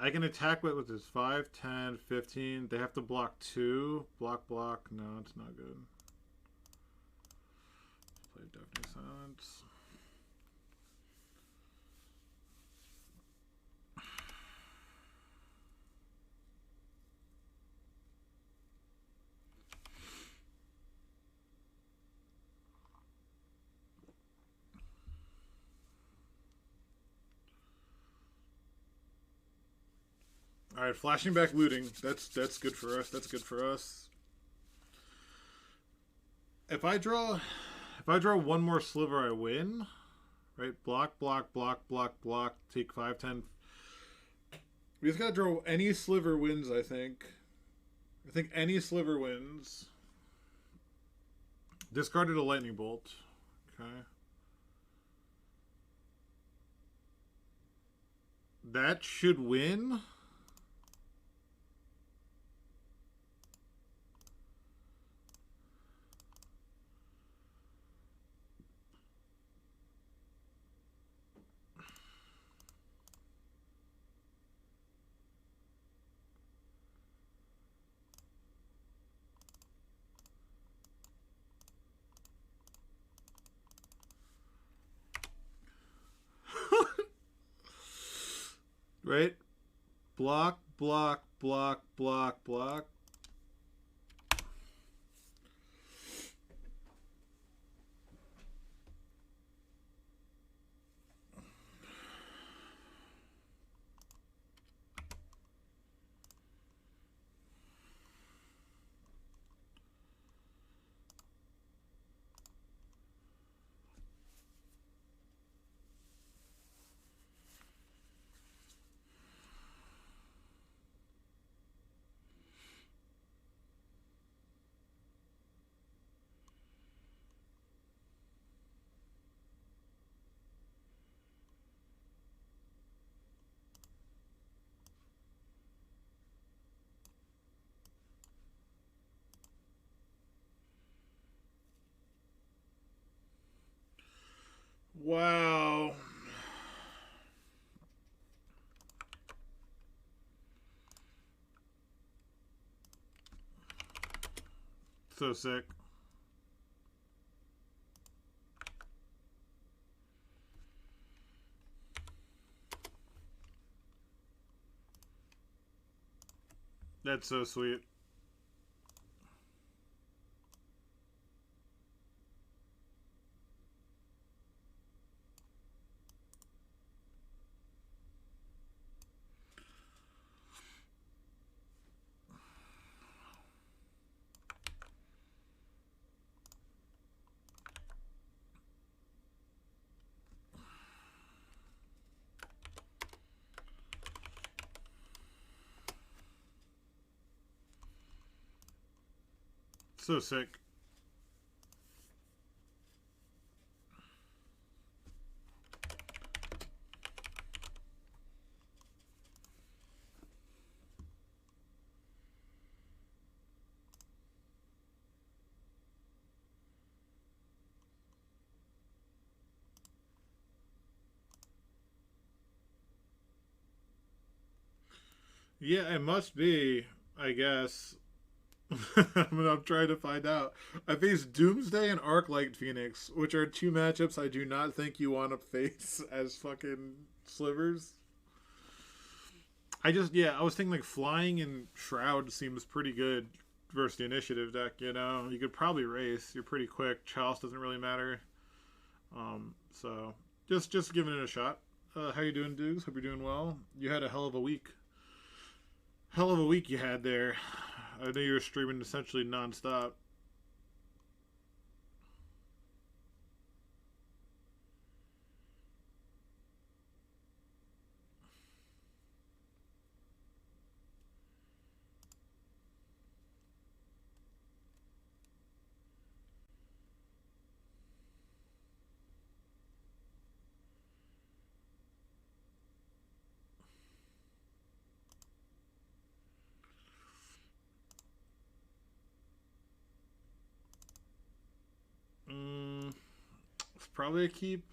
I can attack with this 5, 10, 15. They have to block 2. Block. No, it's not good. Play deafening silence. All right, flashing back looting. That's good for us. That's good for us. If I draw one more sliver, I win. Right? Block. Take 5, 10. We just gotta draw any sliver wins, I think. I think any sliver wins. Discarded a lightning bolt. Okay. That should win. Right? Block. Wow. So sick. That's so sweet. So sick. Yeah, it must be, I guess. I'm trying to find out. I faced Doomsday and Arclight Phoenix, which are two matchups I do not think you want to face as fucking slivers. Yeah, I was thinking like Flying and Shroud seems pretty good versus the initiative deck, you know? You could probably race. You're pretty quick. Chalice doesn't really matter. So just giving it a shot. How you doing, dudes? Hope you're doing well. You had a hell of a week. Hell of a week you had there. I know you were streaming essentially nonstop. It's probably a keep.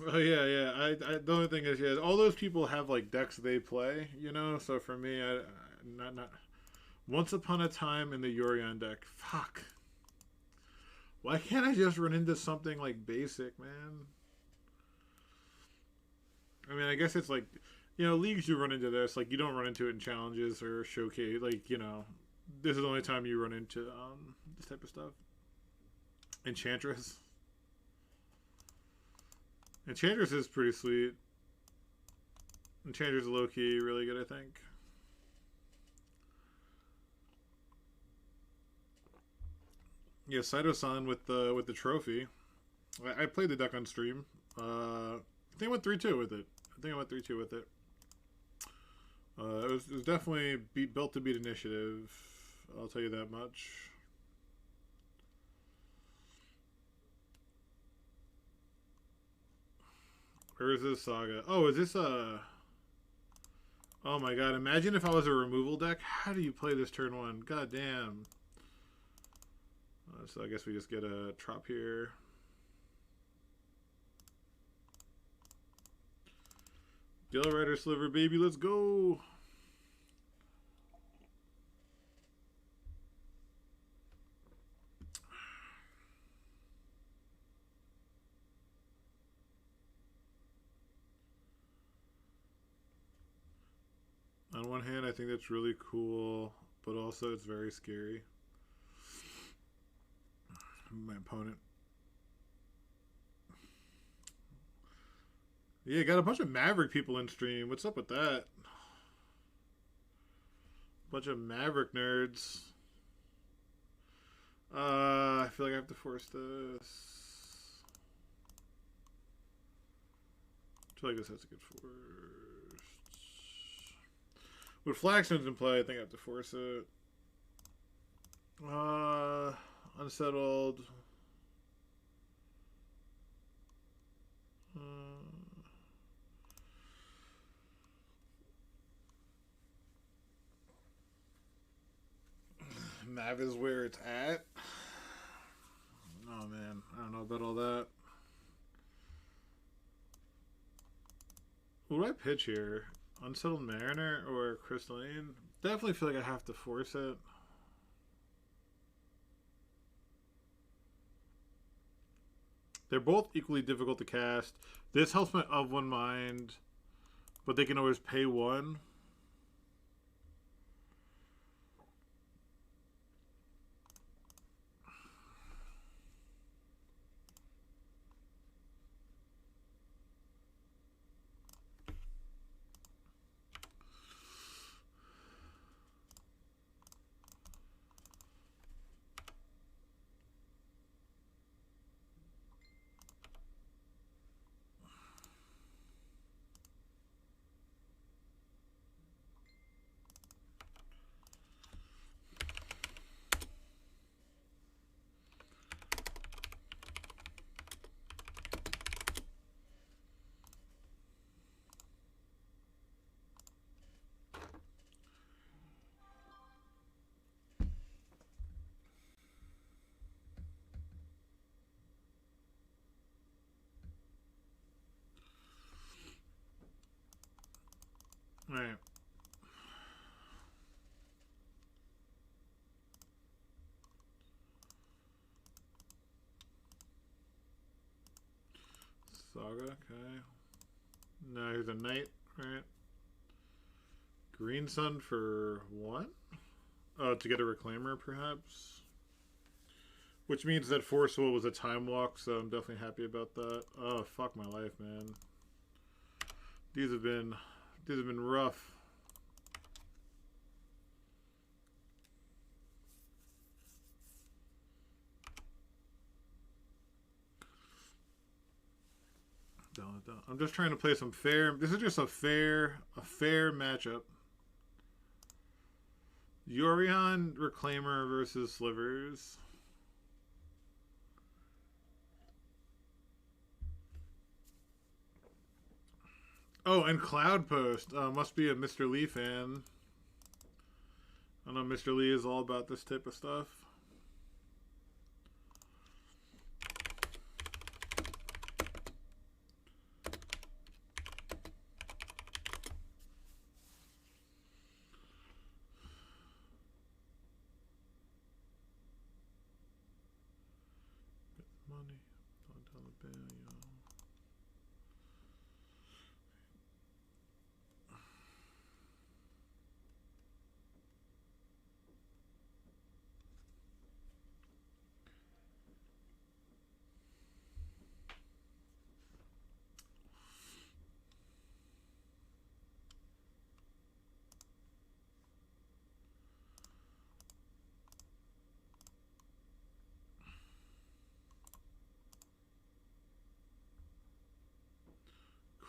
Oh yeah, yeah. The only thing is, yeah, all those people have like decks they play, you know. So for me, not. Once upon a time in the Yorion deck. Fuck. Why can't I just run into something like basic, man? I mean, I guess it's like, you know, leagues you run into this. Like you don't run into it in challenges or showcase. Like you know, this is the only time you run into this type of stuff. Enchantress. Enchantress is pretty sweet. Enchantress low key really good, I think. Yeah, Saito-san with the trophy. I played the deck on stream. I think I went 3-2 with it. It was definitely built to beat initiative. I'll tell you that much. Where is this saga? Oh, is this a? Oh my god! Imagine if I was a removal deck. How do you play this turn one? God damn. So I guess we just get a trop here. Gale Rider Sliver, baby, let's go! On one hand, I think that's really cool, but also it's very scary. My opponent. Yeah, got a bunch of Maverick people in stream. What's up with that? Bunch of Maverick nerds. I feel like I have to force this. I feel like this has to get forced. With Flaxman's in play, I think I have to force it. Unsettled. Nav is where it's at. Oh man, I don't know about all that. What do I pitch here? Unsettled Mariner or Crystalline? Definitely feel like I have to force it. They're both equally difficult to cast. This helps my of one mind, but they can always pay one. Right. Saga, okay. No, he's a knight, right? Green Sun for one? Oh, to get a Reclaimer, perhaps? Which means that Forceful was a time walk, so I'm definitely happy about that. Oh, fuck my life, man. These have been rough. I'm just trying to play some fair. This is just a fair matchup. Yorion Reclaimer versus Slivers. Oh, and Cloupost. Must be a Mr. Lee fan. I know Mr. Lee is all about this type of stuff. Money.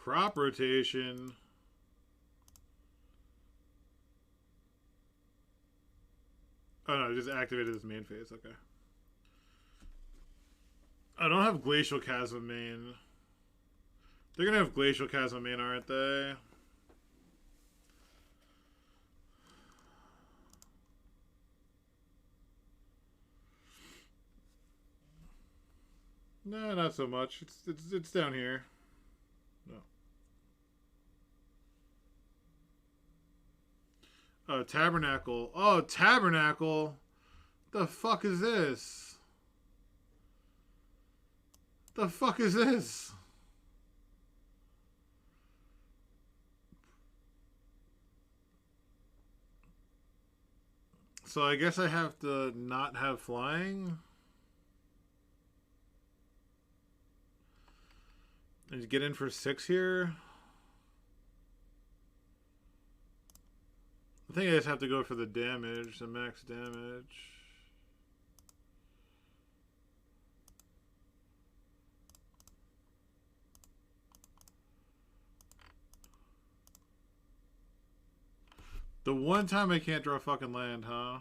Crop rotation. Oh no, just activated his main phase, okay. I don't have Glacial Chasm main. They're gonna have Glacial Chasm main, aren't they? No, not so much. It's down here. No. Oh, Tabernacle. Oh, Tabernacle. The fuck is this? The fuck is this? So I guess I have to not have flying. And get in for 6 here. I think I just have to go for the damage, the max damage. The one time I can't draw fucking land, huh?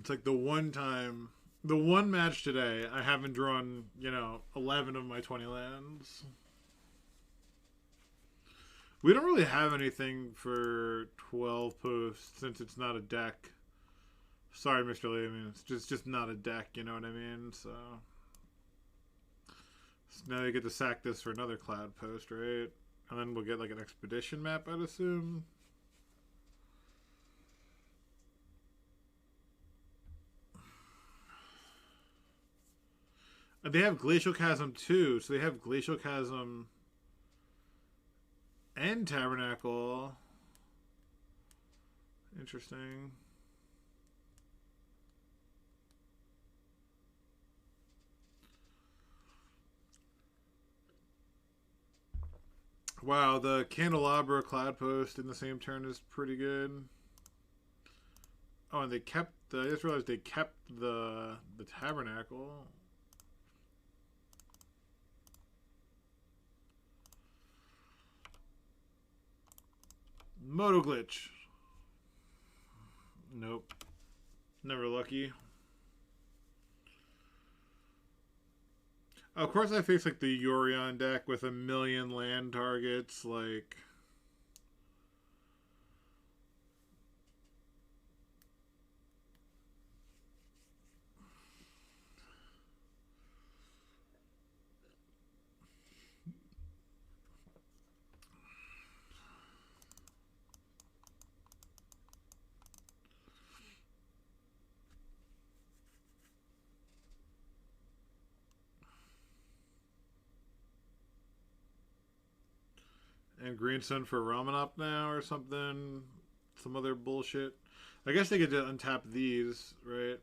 It's like the one time, the one match today, I haven't drawn, 11 of my 20 lands. We don't really have anything for 12 posts since it's not a deck. Sorry, Mr. Lee. I mean, it's just not a deck, you know what I mean? So now you get to sack this for another Cloupost, right? And then we'll get like an expedition map, I'd assume. And they have Glacial Chasm too, so they have Glacial Chasm and Tabernacle. Interesting. Wow, the Candelabra Cloupost in the same turn is pretty good. Oh, and they kept I just realized they kept the Tabernacle. Moto Glitch. Nope. Never lucky. Of course I face like the Yorion deck with a million land targets, like and Green Sun for Ramanop now or something. Some other bullshit. I guess they get to untap these, right?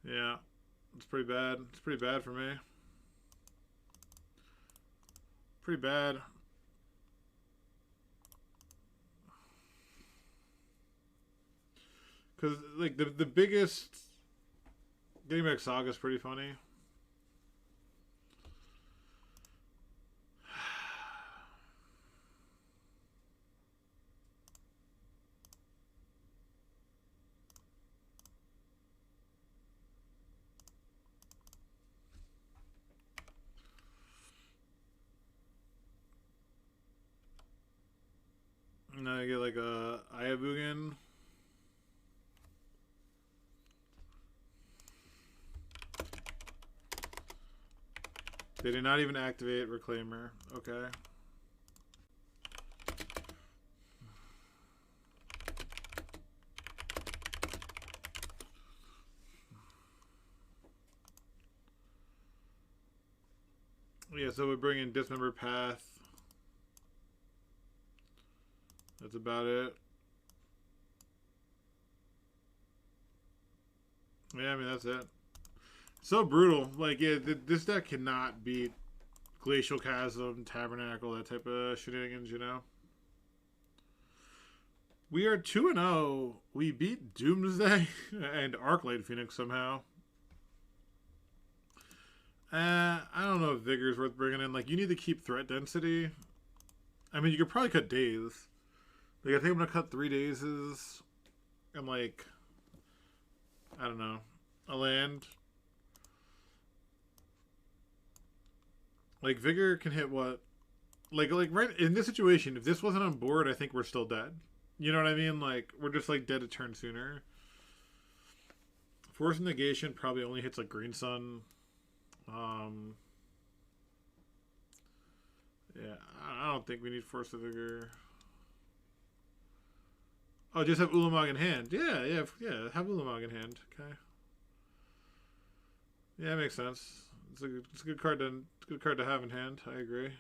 Yeah. It's pretty bad. It's pretty bad for me. Pretty bad. Because, like, the biggest... Getting back Saga is pretty funny. And then I get like a Ayabugan. They did not even activate Reclaimer. Okay. Yeah, so we bring in Dismember Path. That's about it. Yeah, I mean, that's it. So brutal. Like, yeah, this deck cannot beat Glacial Chasm, Tabernacle, that type of shenanigans, you know? We are 2-0. We beat Doomsday and Arclight Phoenix somehow. I don't know if Vigor's worth bringing in. Like, you need to keep threat density. I mean, you could probably cut days. Like, I think I'm going to cut 3 days and, like, I don't know, a land. Like, Vigor can hit what? Like right in this situation, if this wasn't on board, I think we're still dead. You know what I mean? Like, we're just, like, dead a turn sooner. Force Negation probably only hits, like, Green Sun. Yeah, I don't think we need Force of Vigor. Oh, just have Ulamog in hand. Yeah, have Ulamog in hand. Okay. Yeah, it makes sense. It's a good card to have in hand. I agree.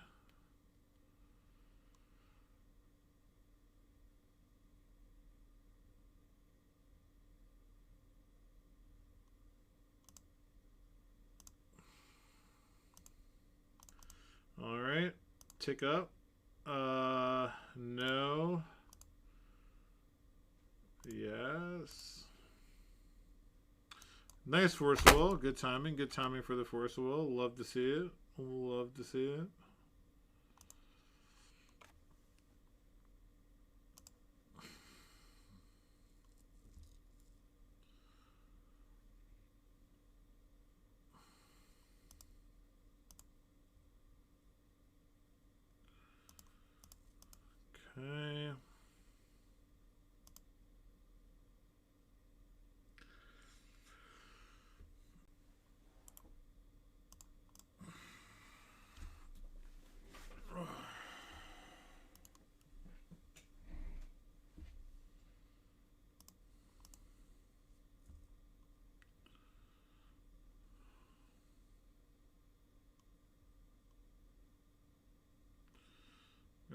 All right, tick up. No. Yes. Nice Force Will. Good timing. Good timing for the Force Will. Love to see it. Love to see it.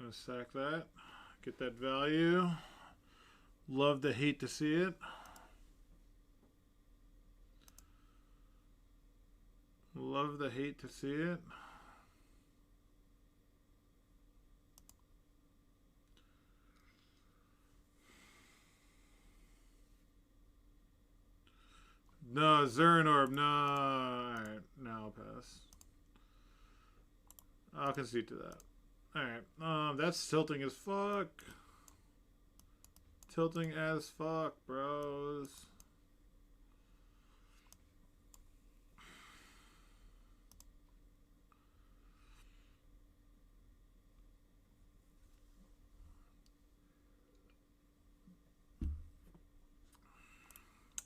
Gonna sack that. Get that value. Love to hate to see it. Love the hate to see it. No, Zurin Orb, no. Alright, now I'll pass. I'll concede to that. Alright, that's tilting as fuck. Tilting as fuck, bros.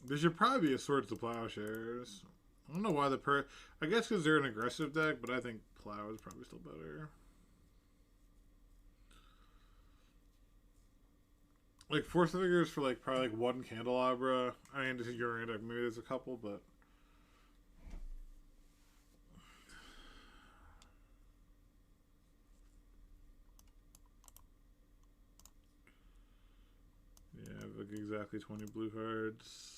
There should probably be a Swords to Plowshares. I don't know why I guess because they're an aggressive deck, but I think Plow is probably still better. Like Force Figures for like probably like one Candelabra. I mean, this is Yorion deck. Maybe there's a couple, but yeah, like exactly 20 blue cards.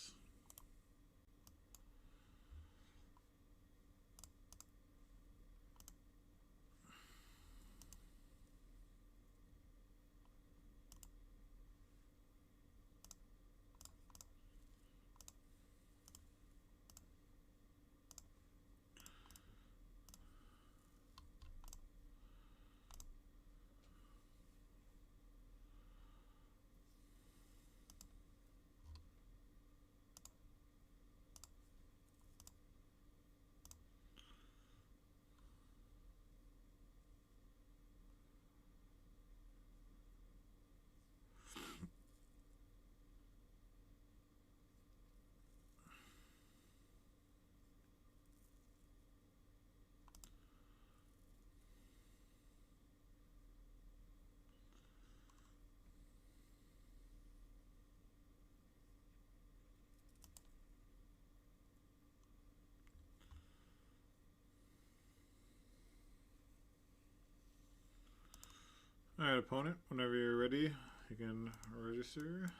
Alright, opponent, whenever you're ready, you can register.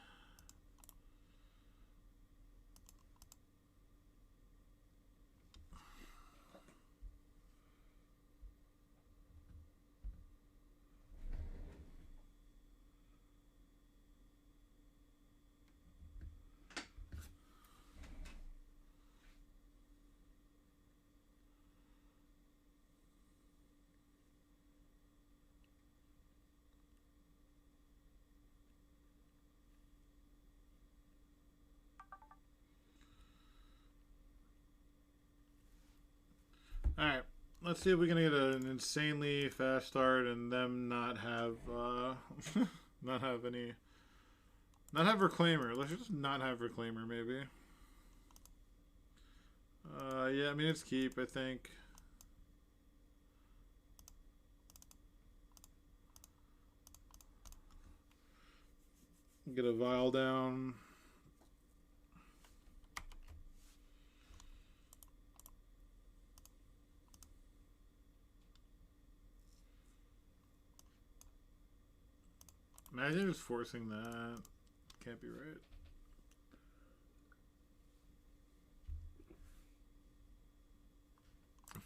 Alright, let's see if we can get an insanely fast start and them not have, not have Reclaimer. Let's just not have Reclaimer, maybe. Yeah, I mean, it's keep, I think. Get a Vial down. Imagine just forcing that. Can't be right.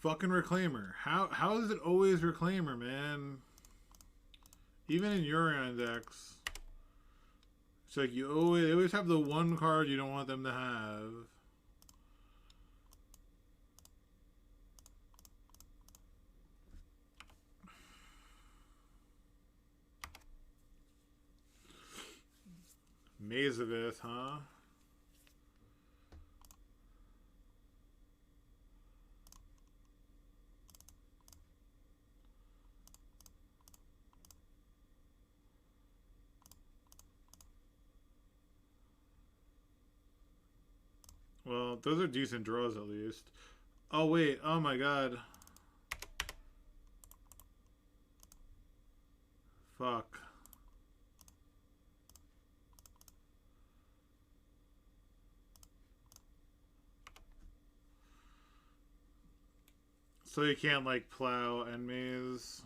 Fucking Reclaimer. How is it always Reclaimer, man? Even in Yorion decks. It's like they always have the one card you don't want them to have. Meathooks, huh? Well, those are decent draws at least. Oh wait, oh my god. Fuck. So you can't like plow enemies.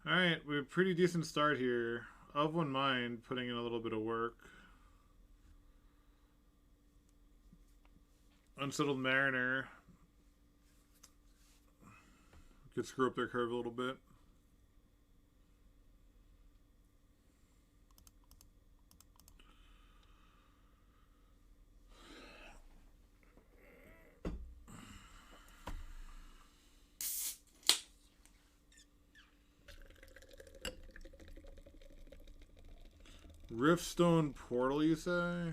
Alright, we have a pretty decent start here. Of one mind, putting in a little bit of work. Unsettled Mariner could screw up their curve a little bit. Riftstone Portal, you say?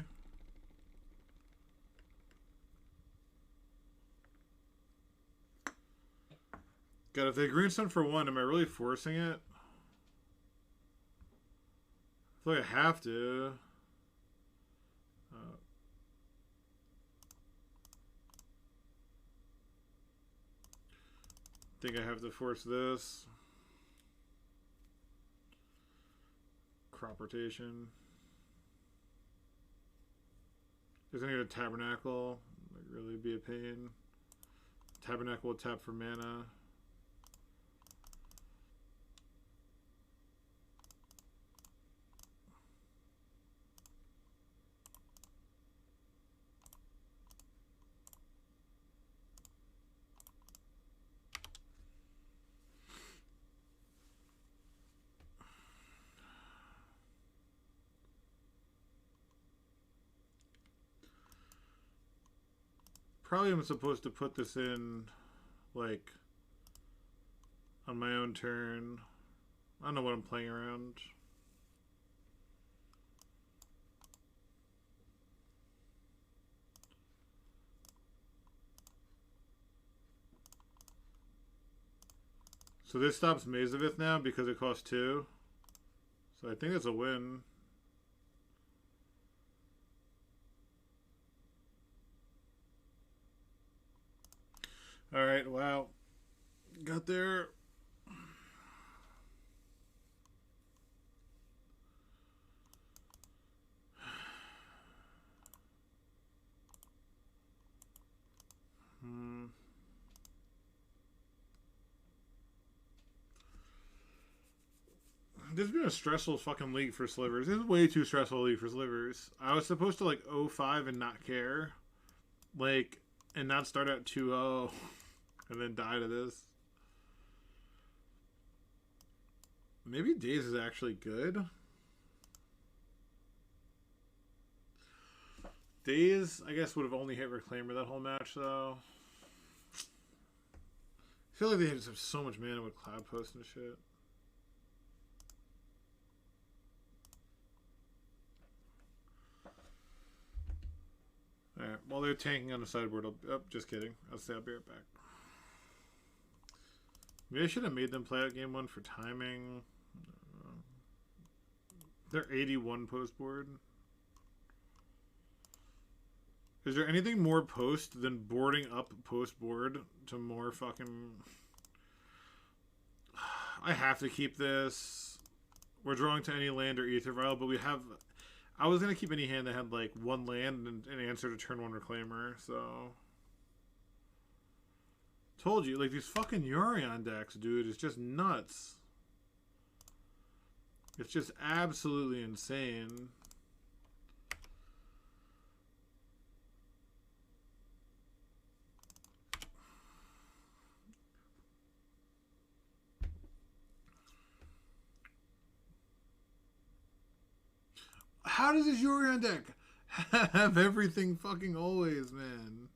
God, if they greenstone for one, am I really forcing it? I feel like I have to. I think I have to force this. Crop rotation. Just gonna get a Tabernacle. Like, really be a pain. Tabernacle will tap for mana. Probably I'm supposed to put this in, like, on my own turn. I don't know what I'm playing around. So this stops Meathooks now because it costs 2. So I think it's a win. Alright, wow. Got there. This has been a stressful fucking league for Slivers. This is way too stressful league for Slivers. I was supposed to like 0-5 and not care. Like, and not start at 2-0 and then die to this. Maybe Daze is actually good. Daze, I guess, would have only hit Reclaimer that whole match, though. I feel like they just have so much mana with Cloupost and shit. Alright, while they're tanking on the sideboard, just kidding. I'll say I'll be right back. Maybe I should have made them play out game 1 for timing. They're 81 post board. Is there anything more post than boarding up post board to more fucking... I have to keep this. We're drawing to any land or Ether Vial, but we have... I was going to keep any hand that had like 1 land and an answer to turn 1 Reclaimer, so... Told you, like these fucking Yorion decks, dude, is just nuts. It's just absolutely insane. How does this Yorion deck have everything fucking always, man?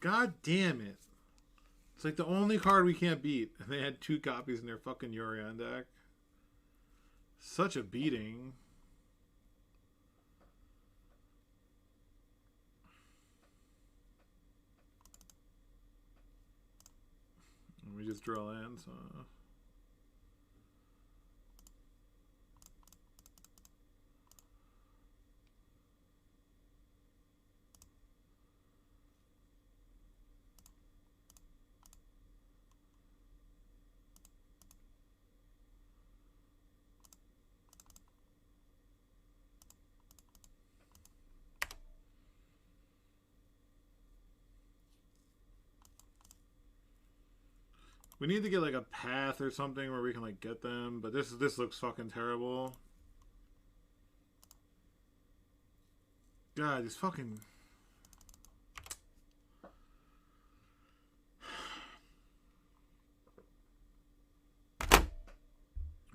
God damn it. It's like the only card we can't beat. And they had 2 copies in their fucking Yorion deck. Such a beating. We just draw lands. We need to get like a path or something where we can like get them, but this looks fucking terrible. God, these fucking...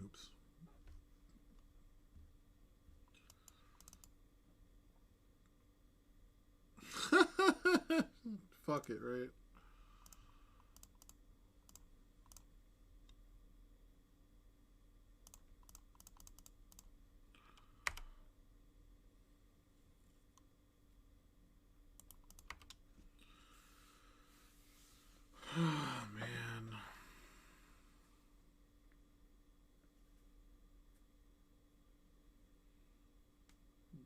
Oops. Fuck it, right? Oh, man.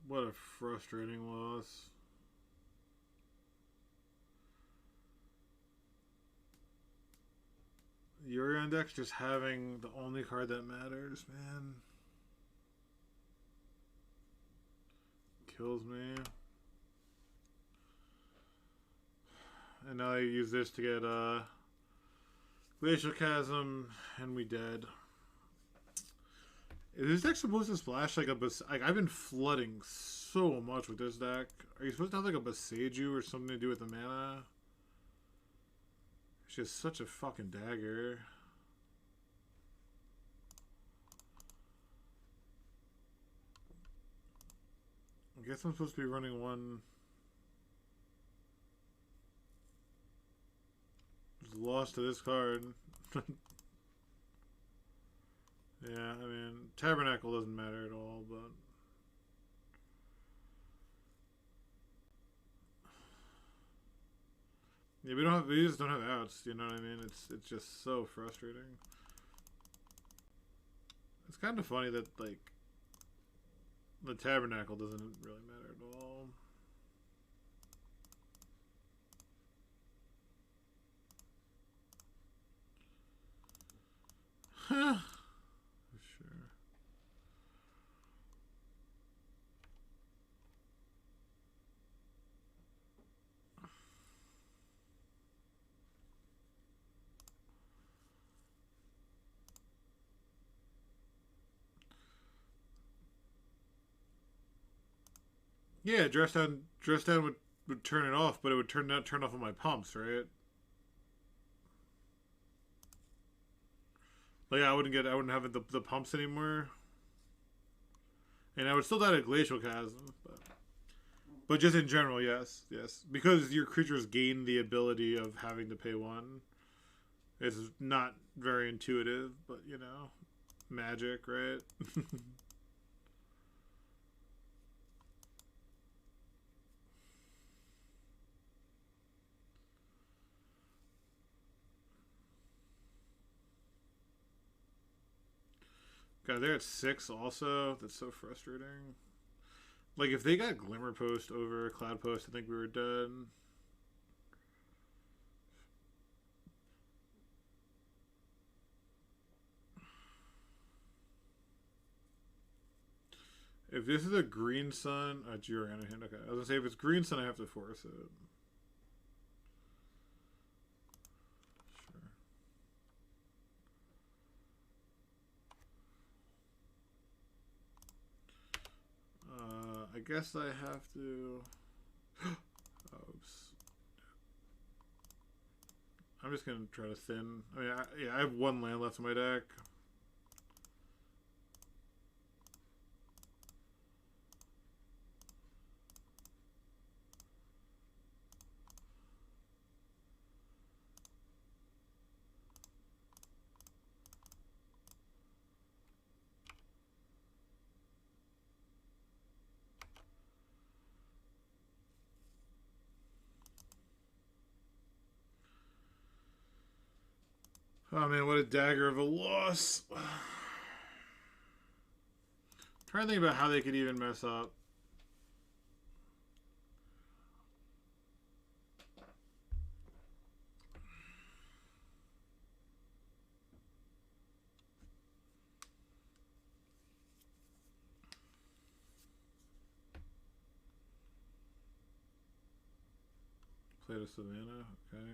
What a frustrating loss. Yorion deck's just having the only card that matters, man. Kills me. And now I use this to get Glacial Chasm, and we dead. Is this deck supposed to splash like a like I've been flooding so much with this deck. Are you supposed to have like a Boseiju or something to do with the mana? It's just such a fucking dagger. I guess I'm supposed to be running one. Just lost to this card. Yeah, I mean, Tabernacle doesn't matter at all, but... Yeah, we just don't have outs, you know what I mean? It's just so frustrating. It's kind of funny that, like, the Tabernacle doesn't really matter at all. Huh. Sure. Yeah, dress down would turn it off, but it would turn off on my pumps, right? Like I wouldn't have the pumps anymore. And I would still die to Glacial Chasm, but just in general, yes. Because your creatures gain the ability of having to pay one. It's not very intuitive, but you know, magic, right? God, they're at 6 also. That's so frustrating. Like, if they got Glimmer Post over Cloupost, I think we were dead. If this is a green sun... Oh, it's Yorion in hand. Okay. I was going to say, if it's green sun, I have to force it. I guess I have to... Oops. I'm just going to try to thin... I mean, I have one land left in my deck. Oh man, what a dagger of a loss. I'm trying to think about how they could even mess up. Play to Savannah, okay.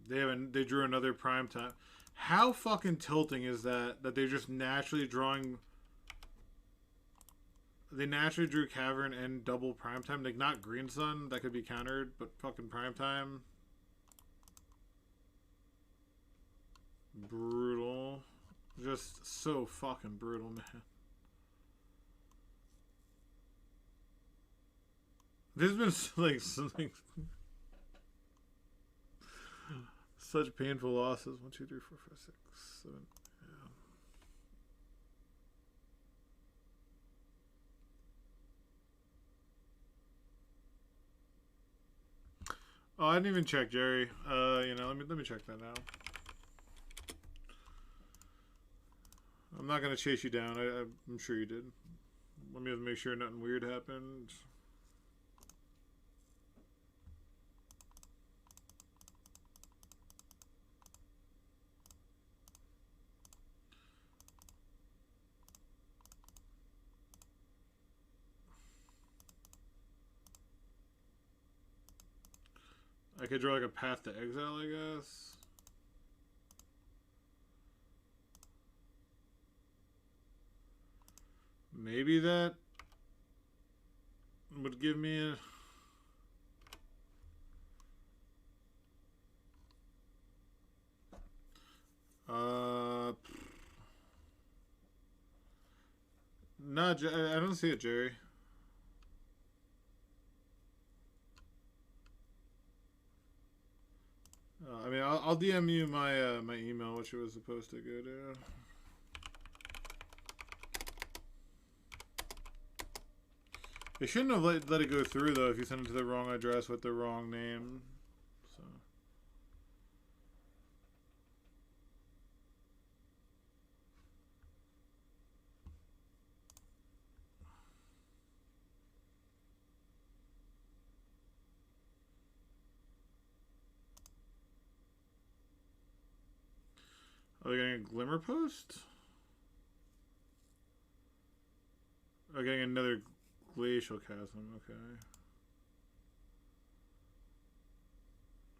They drew another prime time. How fucking tilting is that? That they're just naturally drawing. They naturally drew Cavern and double prime time. Like not Green Sun that could be countered, but fucking prime time. Brutal. Just so fucking brutal, man. There's been like something. Such painful losses. 1, 2, 3, 4, 5, 6, 7. Yeah. Oh, I didn't even check, Jerry. You know, let me check that now. I'm not gonna chase you down. I'm sure you did. Let me make sure nothing weird happened. I could draw like a Path to Exile, I guess. Maybe that would give me no, I don't see it, Jerry. I mean, I'll DM you my my email, which it was supposed to go to. They shouldn't have let it go through though if you sent it to the wrong address with the wrong name. So. Are they getting a Glimmer Post? Are getting another Glacial Chasm, okay.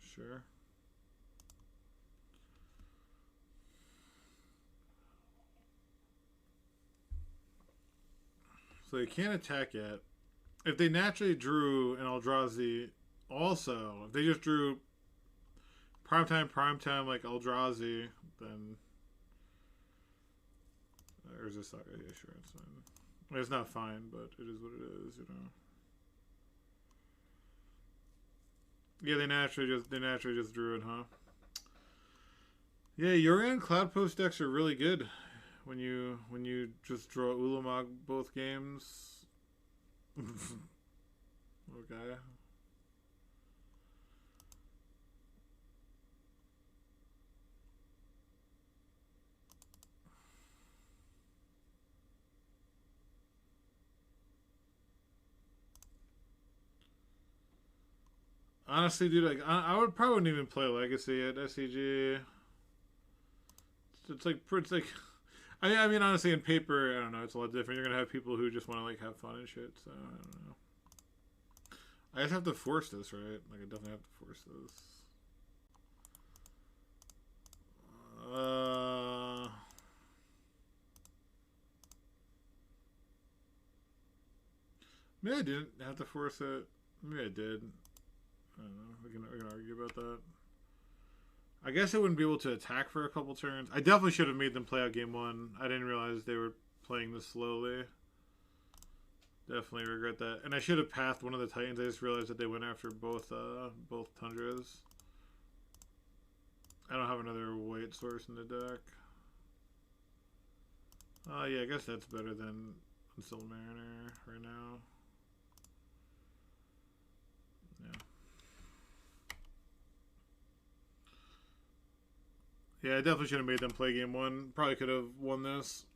Sure. So they can't attack yet. If they naturally drew an Eldrazi also, if they just drew primetime, like Eldrazi, then there's this. Yeah, sure, it's fine. It's not fine, but it is what it is, you know. Yeah, they naturally just drew it, huh? Yeah, Yorion Cloudpost decks are really good when you just draw Ulamog both games. Okay. Honestly, dude, like I would probably wouldn't even play Legacy at SCG. It's like, I mean, honestly, in paper, I don't know, it's a lot different. You're gonna have people who just want to like have fun and shit. So I don't know. I just have to force this, right? Like I definitely have to force this. Maybe I didn't have to force it. Maybe I did. I don't know. We can argue about that. I guess I wouldn't be able to attack for a couple turns. I definitely should have made them play out game one. I didn't realize they were playing this slowly. Definitely regret that. And I should have pathed one of the Titans. I just realized that they went after both Tundras. I don't have another white source in the deck. Yeah, I guess that's better than Still Mariner right now. Yeah, I definitely should have made them play game one. Probably could have won this.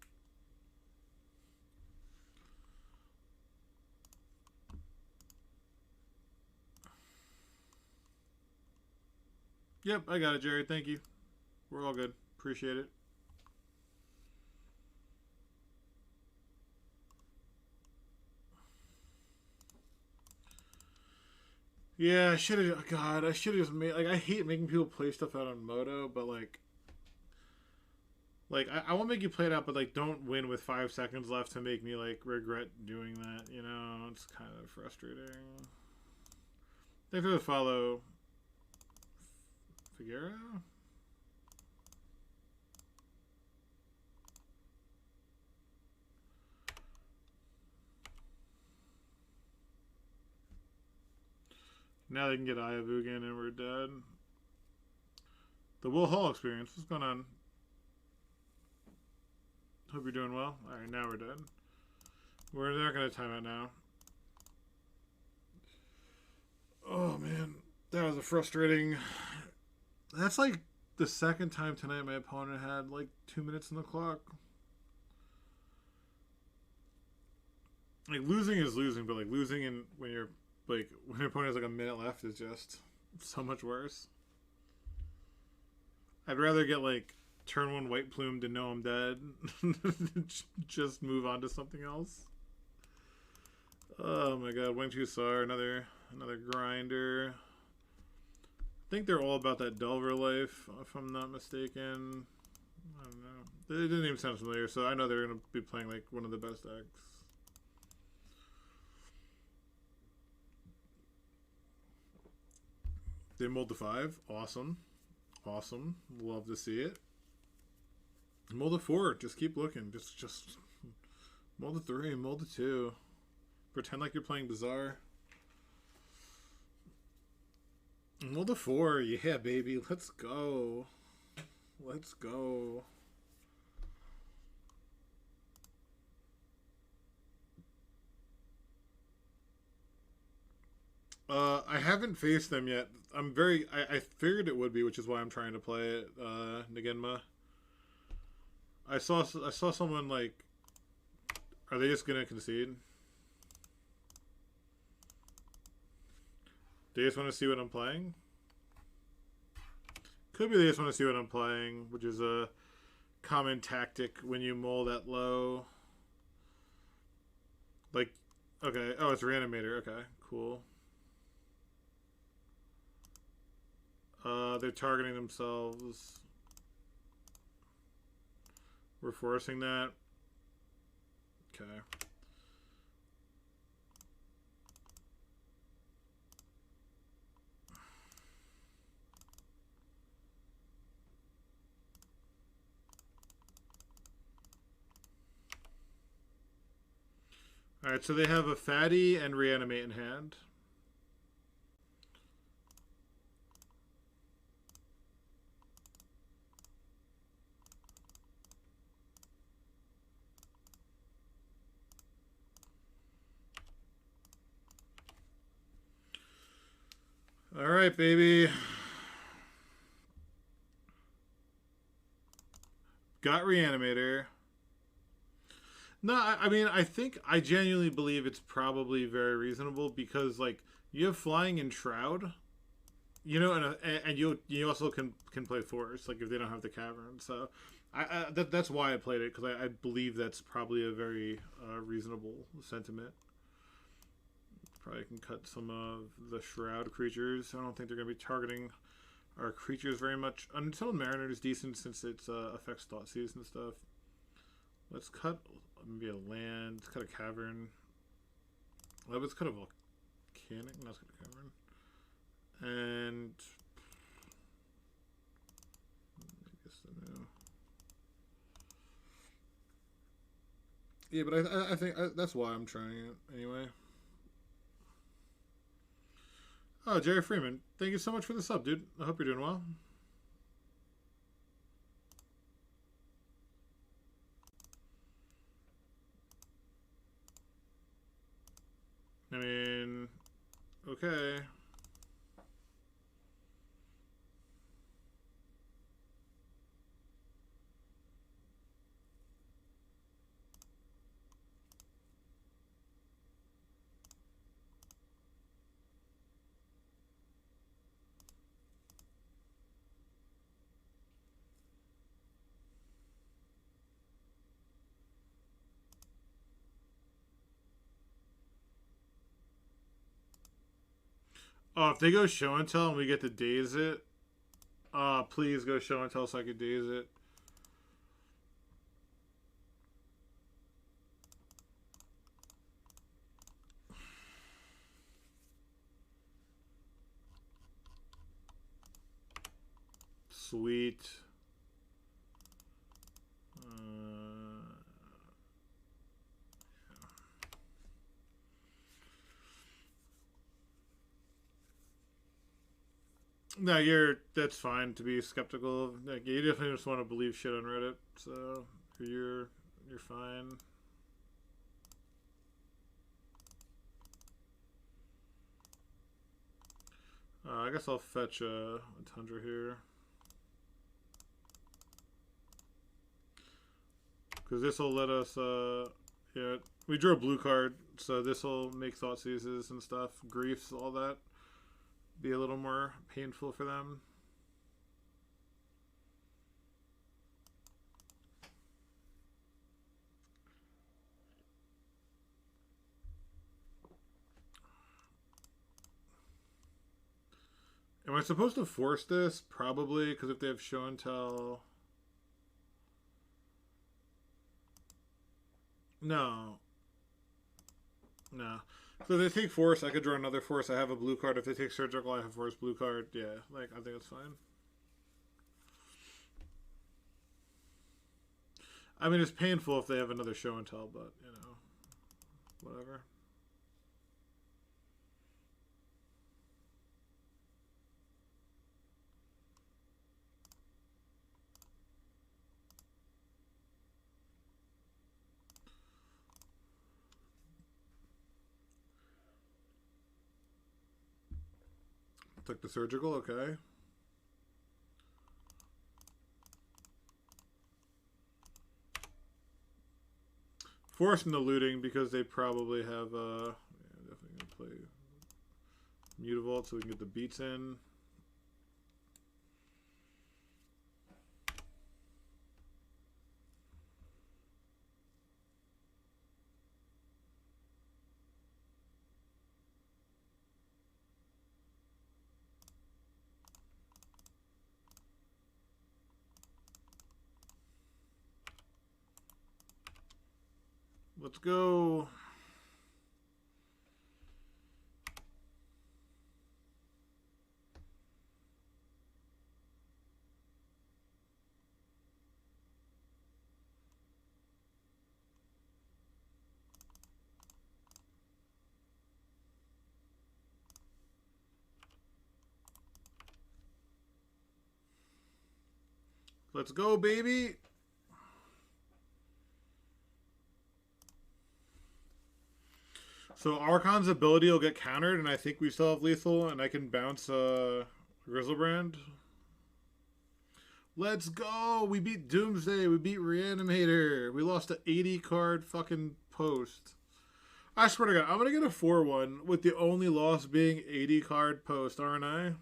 Yep, I got it, Jerry. Thank you. We're all good. Appreciate it. Yeah, I should have. God, I should have just made. Like, I hate making people play stuff out on Moto, but I won't make you play it out, but like, don't win with 5 seconds left to make me like regret doing that. You know, it's kind of frustrating. Thanks for the follow, Figueroa. Now they can get Ayavugan and we're dead. The Will Hall experience. What's going on? Hope you're doing well. Alright, now we're dead. We're not going to time out now. Oh, man. That was a frustrating... That's like the second time tonight my opponent had like 2 minutes on the clock. Like, losing is losing, but like losing in when you're like when your opponent has like a minute left is just so much worse. I'd rather get like turn one white plume to know I'm dead. Just move on to something else. Oh my god, Wing Chun Sar, another grinder. I think they're all about that Delver life, if I'm not mistaken. I don't know. It didn't even sound familiar, so I know they're gonna be playing like one of the best decks. They mold to 5. Awesome. Awesome. Love to see it. Mold to 4. Just keep looking. Just mold to 3. Mold to 2. Pretend like you're playing Bazaar. Mold to 4. Yeah, baby. Let's go. Let's go. I haven't faced them yet. I figured it would be, which is why I'm trying to play it. Nagenma. I saw someone like. Are they just gonna concede? They just want to see what I'm playing. Could be they just want to see what I'm playing, which is a common tactic when you mull that low. Like, okay, oh, it's Reanimator. Okay, cool. They're targeting themselves. We're forcing that. Okay. Alright, so they have a Fatty and Reanimate in hand. Alright, baby. Got Reanimator. No, I mean, I genuinely believe it's probably very reasonable because, like, you have Flying and Shroud, you know, and you also can play Force, like, if they don't have the Cavern. So, that's why I played it, because I believe that's probably a very reasonable sentiment. Probably can cut some of the Shroud creatures. I don't think they're going to be targeting our creatures very much. Until Mariner is decent since it affects Thoughtseize and stuff. Let's cut maybe a land. Let's cut a Cavern. Let's cut a Volcanic. No, let's cut a Cavern. And I guess the new. Yeah, but I think that's why I'm trying it anyway. Oh, Jerry Freeman, thank you so much for the sub, dude. I hope you're doing well. I mean, okay. Oh, if they go show and tell and we get to daze it, please go show and tell so I can daze it. Sweet. No, that's fine to be skeptical of. Like, you definitely just want to believe shit on Reddit, so you're fine. I guess I'll fetch a Tundra here. Because this will let us, yeah, we drew a blue card, so this will make thought seizes and stuff, griefs, all that, be a little more painful for them. Am I supposed to force this? Probably, because if they have show and tell... No. No. So if they take force, I could draw another force. I have a blue card. If they take surgical, I have a force blue card. Yeah, like, I think it's fine. I mean, it's painful if they have another show and tell, but, you know, whatever. Took the surgical, okay. Forcing the looting because they probably have, yeah, definitely gonna play Mutavault so we can get the beats in. Let's go. Let's go, baby. So Archon's ability will get countered, and I think we still have lethal, and I can bounce Grizzlebrand. Let's go! We beat Doomsday. We beat Reanimator. We lost an 80 card fucking post. I swear to God, I'm gonna get a 4-1 with the only loss being 80 card post, aren't I?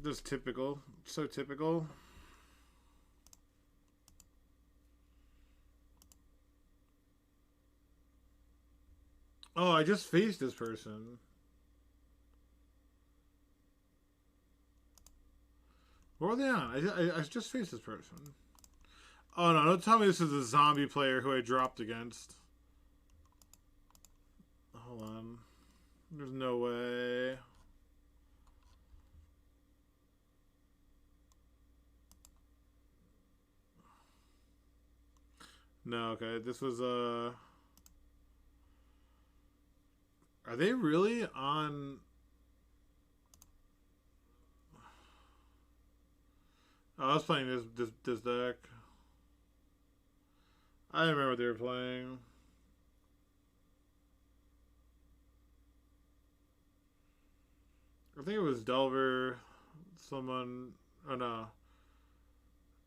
That's typical. So typical. Oh, I just faced this person. What were they on? I just faced this person. Oh no, don't tell me this is a zombie player who I dropped against. Hold on. There's no way. No, okay. This was are they really on? Oh, I was playing this deck. I remember what they were playing. I think it was Delver. Someone. Oh no.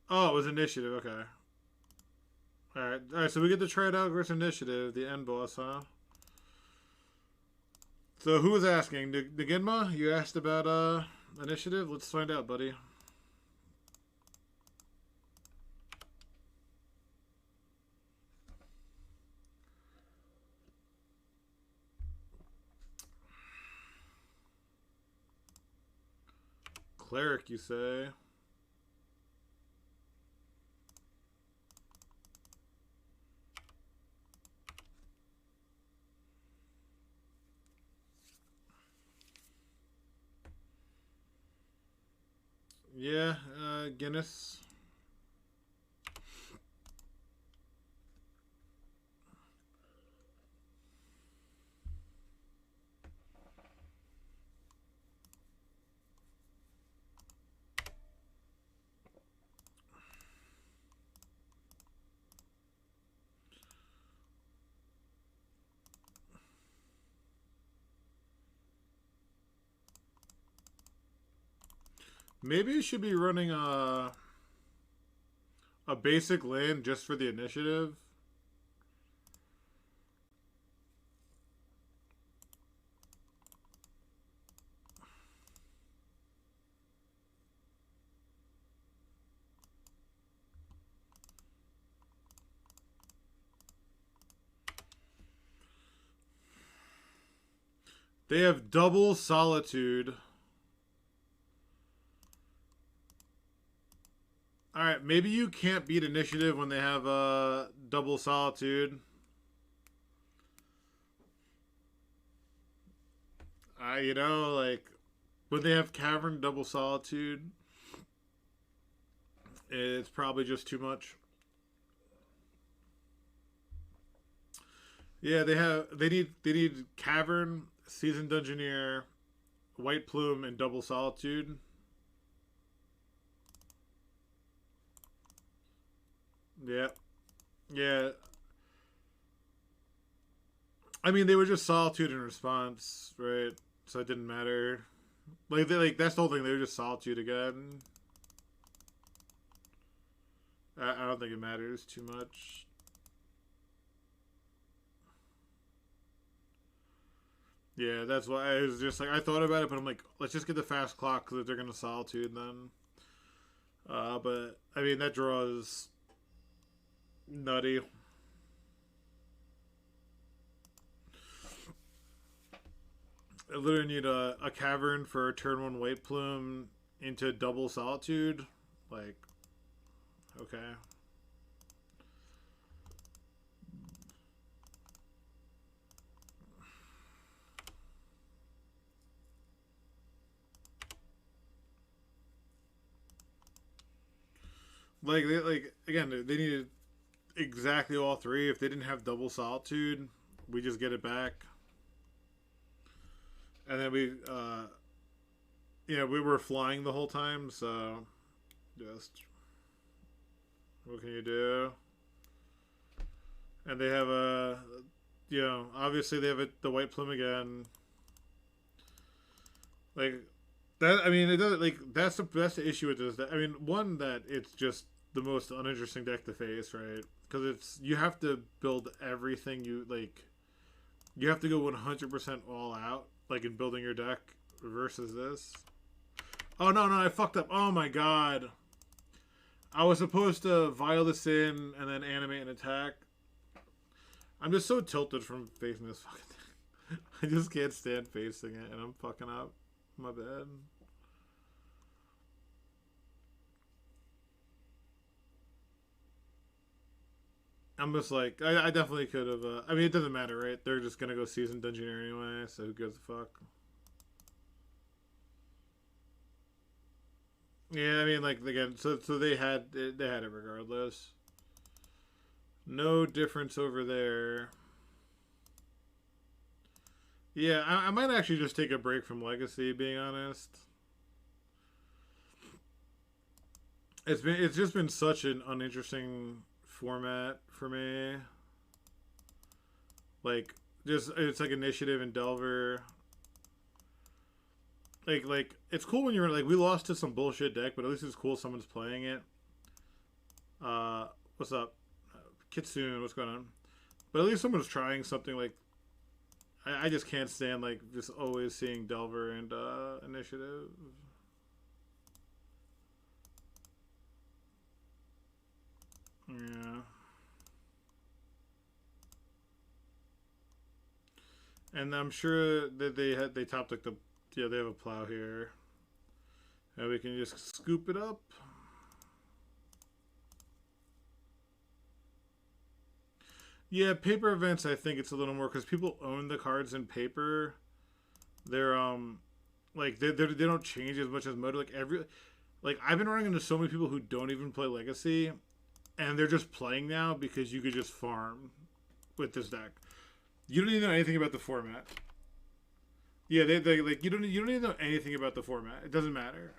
Oh, it was Initiative. Okay. All right. So we get to try it out versus Initiative, the end boss, huh? So who was asking? Naginma? You asked about Initiative? Let's find out, buddy. cleric, you say? Yeah, Guinness. Maybe you should be running a basic land just for the initiative. They have double solitude. Alright, maybe you can't beat initiative when they have double solitude. You know, like, when they have cavern double solitude, it's probably just too much. Yeah, they need cavern, seasoned dungeoneer, white plume, and double solitude. Yeah. Yeah. I mean, they were just solitude in response, right? So it didn't matter. Like that's the whole thing. They were just solitude again. I don't think it matters too much. Yeah, that's why I was just like I thought about it, but I'm like, let's just get the fast clock because if they're gonna solitude, then. But I mean that draw is nutty. I literally need a cavern for a turn one white plume into double solitude. Like, okay. Like again, they needed exactly all three. If they didn't have double solitude, we just get it back. And then we were flying the whole time, so just what can you do? And they have obviously they have the white plume again. Like that, I mean, it doesn't like that's the issue with this. I mean, one that it's just the most uninteresting deck to face, right? Because it's you have to build everything you like. You have to go 100% all out, like in building your deck, versus this. Oh no, I fucked up. Oh my god. I was supposed to vial this in and then animate an attack. I'm just so tilted from facing this fucking thing. I just can't stand facing it, and I'm fucking up. My bad. I'm just like, I definitely could have. I mean, it doesn't matter, right? They're just gonna go season dungeoneer anyway, so who gives a fuck? Yeah, I mean, like again, so they had it regardless. No difference over there. Yeah, I might actually just take a break from Legacy, being honest. It's just been such an uninteresting format for me. Like just it's like initiative and Delver. Like it's cool when you're like we lost to some bullshit deck, but at least it's cool someone's playing it. What's up, Kitsune? What's going on? But at least someone's trying something. Like I just can't stand like just always seeing Delver and initiative. Yeah. And I'm sure that they topped like they have a plow here. And we can just scoop it up. Yeah, paper events, I think it's a little more because people own the cards in paper. They're like they don't change as much as Modern. Like I've been running into so many people who don't even play Legacy, and they're just playing now because you could just farm with this deck. You don't even know anything about the format. Yeah, they like you don't even know anything about the format. It doesn't matter.